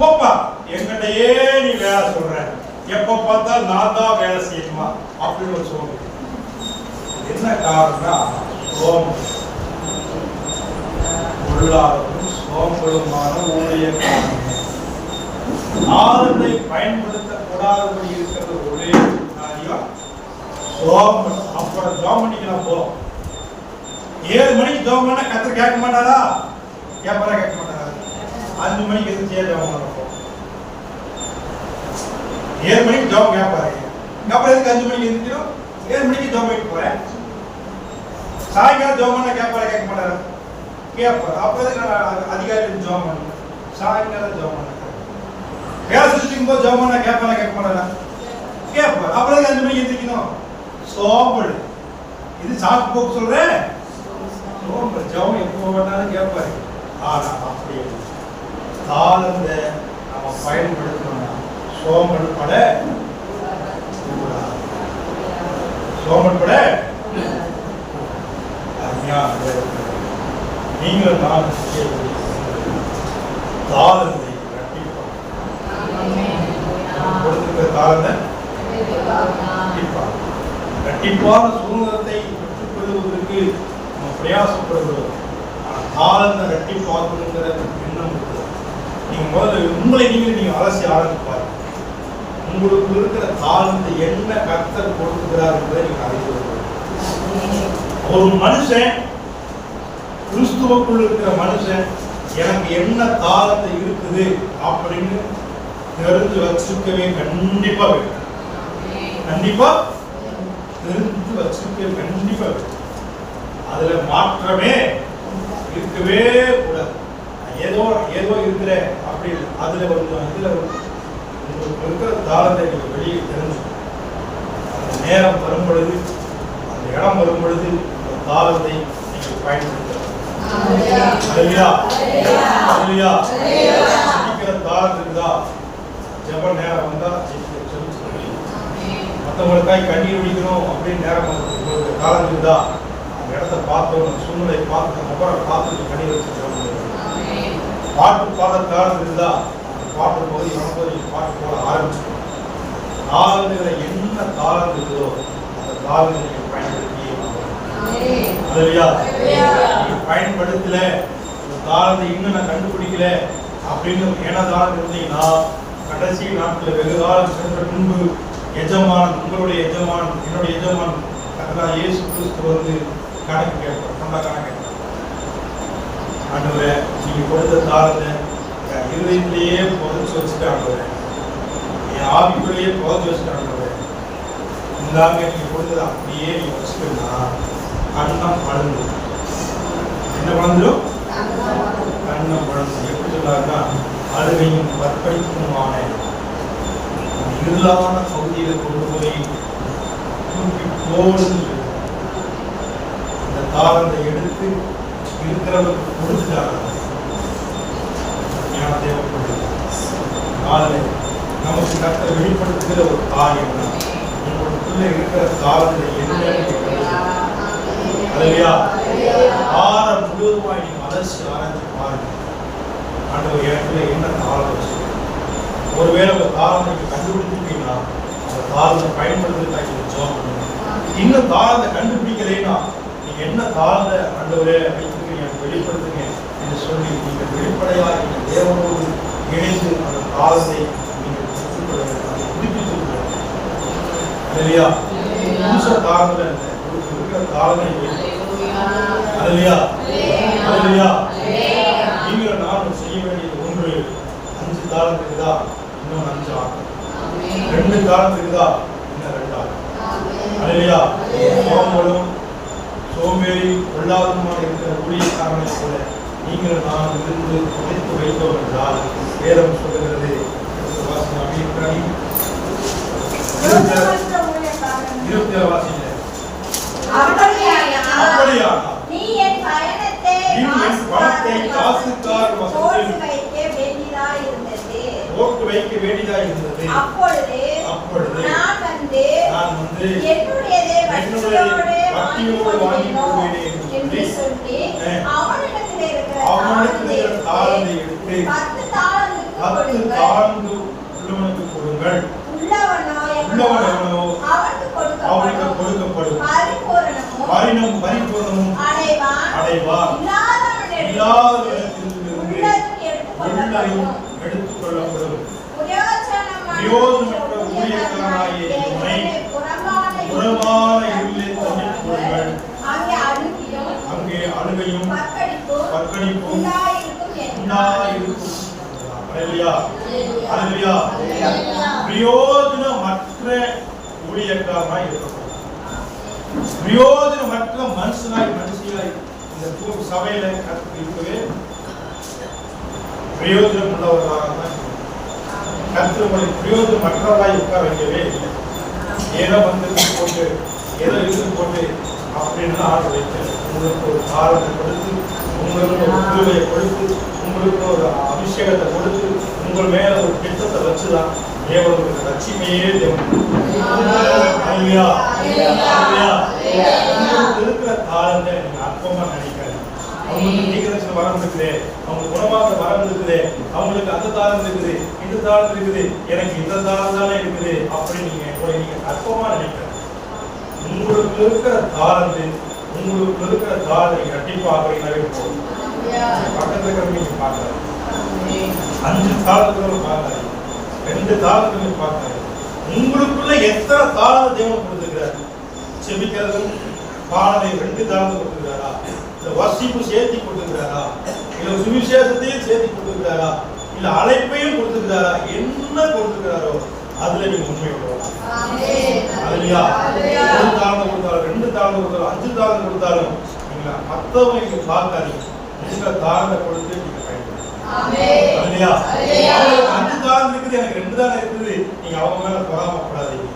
போப்பா எங்கிட்டயே நீ வேலை சொல்ற, எப்ப பார்த்தாலும் நான் தான் வேலை செய்யணுமா அப்படின்னு ஒரு சோம்பல். என்ன காரணம்னா சோம்பல். பொருளாதாரம் சோம்பலுமான ஊழியர் ஆளுநரை பயன்படுத்தக்கூடாதபடி இருக்கிறது ஒரே காரியம் சோம்பல். அப்புறம் ஜாம் பண்ணிக்கலாம் போறோம். 7 மணிக்கு ஜாம் பண்ணா கத்திர கேட்க மாட்டாரா? கேட்பாரா? கேட்க மாட்டாரா? 5 மணிக்கு எதுவும் செய்ய ஜாம் பண்ண போறோம். 7 மணிக்கு ஜாம் கேட்பாரு. அப்புறம் எதுக்கு 5 மணிக்கு எந்திரிக்கணும்? 7 மணிக்கு ஜாம் பண்ணிட்டு போறேன். சாயங்காலம் ஜாம் பண்ணா கேட்பாரா? கேட்க மாட்டாரா? கேட்பார். அப்புறம் எதுக்கு அதிகாரிகள் ஜாம் பண்ணணும்? சாயங்காலம் ஜாம் பண்ண வேலை செஞ்சுக்கும் போது ஜாம் பண்ணா கேட்பாரா? கேட்க மாட்டாரா? கேட்பார். அப்புறம் 5 மணிக்கு எந்திரிக்கணும். சோம்பல். இது சாக்கு போக்கு சொல்றேன். சோம்பல். ஜாம் எப்போ வேணாலும் கேட்பாரு. ஆனா அப்படி தாளந்த நம்ம பயன்படுத்தணும்னா சோம்பல் பட சோம்பல் பட நீங்களும் நான் தாளந்தை கொடுத்திருக்கிற தாளந்தை கண்டிப்பான சுதந்திரத்தை பெற்றுக் கொள்வதற்கு நம்ம பிரயாசப்படுகிறோம். தாளந்த இரட்டிப்பாக்குங்கிற எண்ணம் இருக்குது. நீங்க முதல்ல உங்களை நீங்க அலசி ஆரம்பிப்பாரு. உங்களுக்கு இருக்கிற தாளந்தை என்ன கர்த்தர் கொடுக்கிறார் என்பதை நீங்க அறிந்து. ஒரு மனுஷன் கிறிஸ்துவுக்குள் இருக்கிற மனுஷன் எனக்கு என்ன தாளந்தை இருக்குது அப்படின்னு தெரிஞ்சு வச்சிருக்கவே கண்டிப்பா வேண்டும். கண்டிப்பா தெரிஞ்சு வச்சிருக்க கண்டிப்பா வேண்டும். அதுல மாற்றமே இருக்கவே கூடாது. ஏதோ ஏதோ இருக்கிற அப்படி இல்லை. அதுல கொஞ்சம் இதுல உங்களுக்கு இருக்கிற தாளத்தை நீங்க வெளியே தெரிஞ்சு அந்த நேரம் வரும் பொழுது அந்த இடம் வரும் பொழுது அந்த தாளத்தை நீங்கள் பயன்படுத்தலாம். தாளம் இருக்குதா? ஜெப நேரம் வந்தா மற்றவங்களுக்காய் கண்ணீர் குடிக்கணும் அப்படின்னு நேரம் உங்களுக்கு தாளம் இருக்குதா? அந்த இடத்த பார்த்தோம், சூழ்நிலை பார்த்து நபரை பார்த்து கண்ணீர் வச்சு பாட்டு பாட தாளம் இருக்குதா? பாட்டு போது இவன் பாட்டு போட ஆரம்பிச்சிடும். தாளங்களை என்ன தாளம் இருக்குதோ அந்த தாளங்களை நீங்கள் பயன்படுத்தி பயன்படுத்தல தாளத்தை இன்னும் நான் கண்டுபிடிக்கல அப்படின்னு என்ன தாளம் இருந்தீங்கன்னா கடைசி நாட்கள் வெகு காலம் சென்ற முன்பு எஜமான் உங்களுடைய எஜமான் என்னுடைய எஜமான் கர்த்தர் இயேசு கிறிஸ்து வந்து கணக்கு கேட்பார். நல்லா கணக்கு கேட்பார். ஆண்டவரே நீங்க கொடுத்த தாளத்தை என் இருதயத்திலேயே புதைச்சு வச்சுட்டு ஆண்டவரே, என் ஆவிக்குள்ளேயே புதைச்சு வச்சுட்டு ஆண்டவரே, இந்தாங்க நீங்க கொடுத்தது அப்படியே நீங்க வச்சுக்கணும்னா கண்ணம் பழந்து என்ன பழந்துடும்? கண்ணம் பழந்து எப்படி சொன்னாருன்னா அழுகையும் வற்படிப்புமான இருளான பகுதியில கொண்டு போய் தூக்கி போடுன்னு இந்த தாளத்தை எடுத்து இருக்கிறவருக்கு கொடுத்துட்டாங்க. ஞான தேவைப்படுது. நாளில் நமக்கு கர்த்தர் வெளிப்படுத்துகிற ஒரு காரியம் தான் உங்களுக்குள்ள இருக்கிற தாளத்தை என்னன்னு ஆரம் முழுவதுமாய் நீங்க அலசி ஆராய்ச்சி பாருங்க. ஆண்டவர் எனக்குள்ள என்ன தாளம் வச்சு ஒருவேளை ஒரு தாளம் நீங்க கண்டுபிடிச்சிருக்கீங்கன்னா அந்த தாளத்தை பயன்படுத்துறதுக்காக ஜெபம் பண்ணுங்க. இன்னும் தாளத்தை கண்டுபிடிக்கலைன்னா நீங்க என்ன தாளத்தை ஆண்டவரே வைத்துக்கிறீங்க எனக்கு வெளிப்படுத்துங்க என்று சொல்லி நீங்க வெளிப்படையா நீங்க தேவனோடு இணைந்து அந்த தாளத்தை நீங்க புதுப்பித்து இல்லையா? புதுச தாளங்களை இருக்கிற தாளங்களை நீங்க நானும் செய்ய வேண்டியது ஒன்று 5 தாளம் இருக்குதா இன்னும் 5 ஆகும். 2 தாளம் இருக்குதா இன்னும் 2 ஆகும். அல்லையா? சோம்பலும் சோம்பேறி கொள்ளாததுமான இருக்கிற ஊழியக்காரனை போல நீங்கள் நான் இருந்து புதைத்து வைத்தோம் என்றால் வேதம் சொல்லுகிறது. வாசிங்க 27 வாசிங்க. அப்படியா நீ என் பயணத்தை காசுக்கார் போட்டு வைக்க வேண்டியதா இருந்தது. அப்பொழுது நான் வந்து என்னுடையதை வட்டியோடு வாங்கி கொள்வேன் என்று சொல்லி அவனிடத்தில் இருக்கிற தாளத்தை எடுத்து 10 தாளந்து உள்ளவனுக்கு கொடுங்கள். உள்ளவனோ அவனுக்கு கொடுக்கப்படும். பரிபூரணமும் அடைவார். இல்லாதவனிடத்திலிருந்து உள்ளதையும் எடுத்துக் கொள்ளப்படும். பிரயோஜனமற்ற ஊழியக்காரனாகிய இவனை புறமான இருளிலே தள்ளிக் கொள்ளுங்கள். அங்கே அழுகையும் பற்கடிப்பும் உண்டாயிருக்கும். பிரயோஜனமற்ற ஊழியக்காரனாய் இருக்கக்கூடாது. பிரயோஜனமற்ற மனுஷியாய் இந்த சபையில இருக்கவே பிரயோஜனம் உள்ளவர்களாக தான் கர்த்தர் உங்களை பிரயோஜனமற்றவராய் உட்கார வைக்கவே இல்லை. ஏதோ வந்து போட்டு ஏதோ இருந்து போட்டு அப்படின்னு ஆர்டர் வைத்து உங்களுக்கு ஒரு காலத்தை கொடுத்து உங்களுக்கு ஒரு கிருபையை கொடுத்து உங்களுக்கு ஒரு அபிஷேகத்தை கொடுத்து உங்கள் மேல ஒரு திட்டத்தை வச்சுதான் தேவனுடைய லட்சுமியே தேவன் இருக்கிற காலத்தை நீங்க அற்பமா நினைக்காது. அவங்களுக்கு நீக்கிறச்சு வரம் இருக்குது, அவங்களுக்கு குணமாக வரம் இருக்குது, அவங்களுக்கு அந்த தாளம் இருக்குது, இந்த தாளம் இருக்குது, எனக்கு இந்த தாளம் தானே இருக்குது அப்படின்னு நீங்க அற்பமா நினைக்கிறது. உங்களுக்கு இருக்கிற தாளத்தை இரட்டிப்பாக நிறைய போகும். பக்கத்துல இருக்கிற நீங்க பார்க்கறது 5 தாளத்துல பார்க்கறது 2 தாளத்துல பார்க்கறது. உங்களுக்குள்ள எத்தனை தாளத்தை தேவன் கொடுத்திருக்கிறார்? செபிக்கிறதும் பாடலை 2 தாளத்தை கொடுத்திருக்கிறாரா? இல்ல வசிப்பு சேர்த்தி கொடுத்திருக்கிறாரா? இல்ல சுவிசேஷத்தையும் சேர்த்தி கொடுத்திருக்கிறாரா? இல்ல அழைப்பையும் கொடுத்திருக்கிறாரா? என்ன கொடுத்திருக்கிறாரோ அதுல நீங்க உண்மை உள்ளவரா? அல்லேலூயா. 1 தாளம் கொடுத்தாலும் 2 தாளம் கொடுத்தாலும் 5 தாளம் கொடுத்தாலும் நீங்க மத்தவங்க பார்க்காதீங்க. உங்க தாளத்தை கொடுத்து நீங்க பயன்படுத்துங்க. அல்லேலூயா. 5 தாளம் இருக்குது, எனக்கு 2 தாளம் இருக்குது, நீங்க அவங்க மேல பொறாமப்படாதீங்க.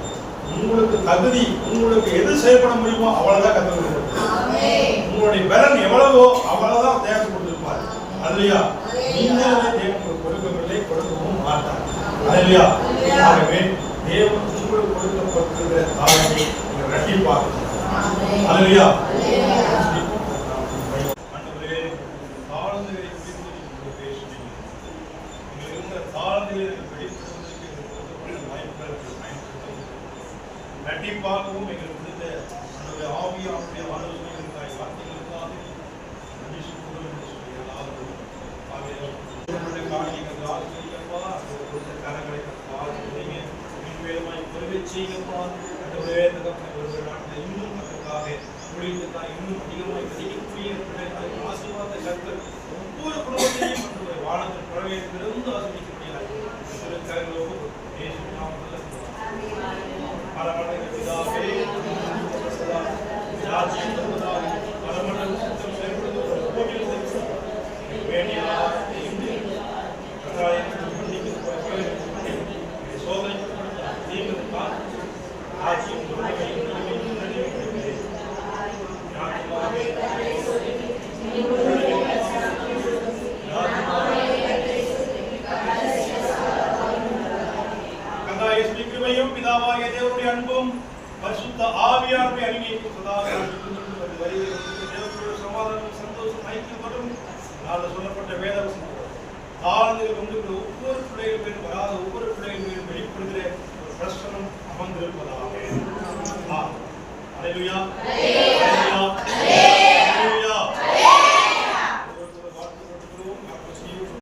உங்களுக்கு தகுதி, உங்களுக்கு எது செய்யப்பட முடியுமோ அவ்வளவுதான் கத்துக்கிறது. உங்களுடைய பலன் எவ்வளவோ அவ்வளவுதான் தேவை கொடுத்திருப்பார். அல்லேலூயா. நீங்களே தேவனுக்கு கொடுக்கவில்லை, கொடுக்கவும் மாட்டார். அல்லேலூயா. ஆகவே தேவன் உங்களுக்கு கொடுக்கப்பட்டிருக்கிற தாளத்தை நீங்க இரட்டிப்பாக்குங்க. அல்லேலூயா. ஆண்டவரே, தாளங்களை குறித்து நீங்க பேசுவீங்க. நீங்க இருக்கிற தாளங்களை வெளிப்படுத்துவதற்கு கொடுக்கப்பட்ட வாய்ப்புகளை பயன்படுத்தும். இரட்டிப்பாகவும் எங்களுக்கு கொடுத்த அந்த ஆவியானுடைய ஆலோசனைகளுக்காக வார்த்தைகளுக்காக நன்றி சொல்கிறோம் என்று சொல்லி எல்லாரும் ஆவியானுடைய காரியங்கள் ஆசிரியப்பா கொடுத்த கரங்களை பாதுகாப்பீங்க. மேலுமாய் பொறுமை செய்யப்பா. ஆண்டவரே, ஒரு நாட்டில் இன்னும் அதற்காக ஊழியத்துக்காக இன்னும் அதிகமாய் கிடைக்கக்கூடிய ஆசீர்வாத கர்த்தர் ஒவ்வொரு குடும்பத்தையும் ஆண்டவரே வானத்தில் பரவேற்கிறது ஆசிரியக்க முடியாது. கரங்களோடு இயேசு நாமத்தில் பரமண்டல பிதாவே, ராஜ்யம் தருவதாக பரமண்டல சித்தம் செயல்படுவது கோவில் வேண்டியதாக சோதனை கிருபையும் பிதாவாகிய தேவனுடைய அன்பும் பரிசுத்த ஆவியாருடைய அணியையும் சதா சமாதானம் சந்தோஷம் ஐக்கியப்படும் நாள சொல்லப்பட்ட வேதவசனம் தாழ்ந்து கொண்டு ஒவ்வொரு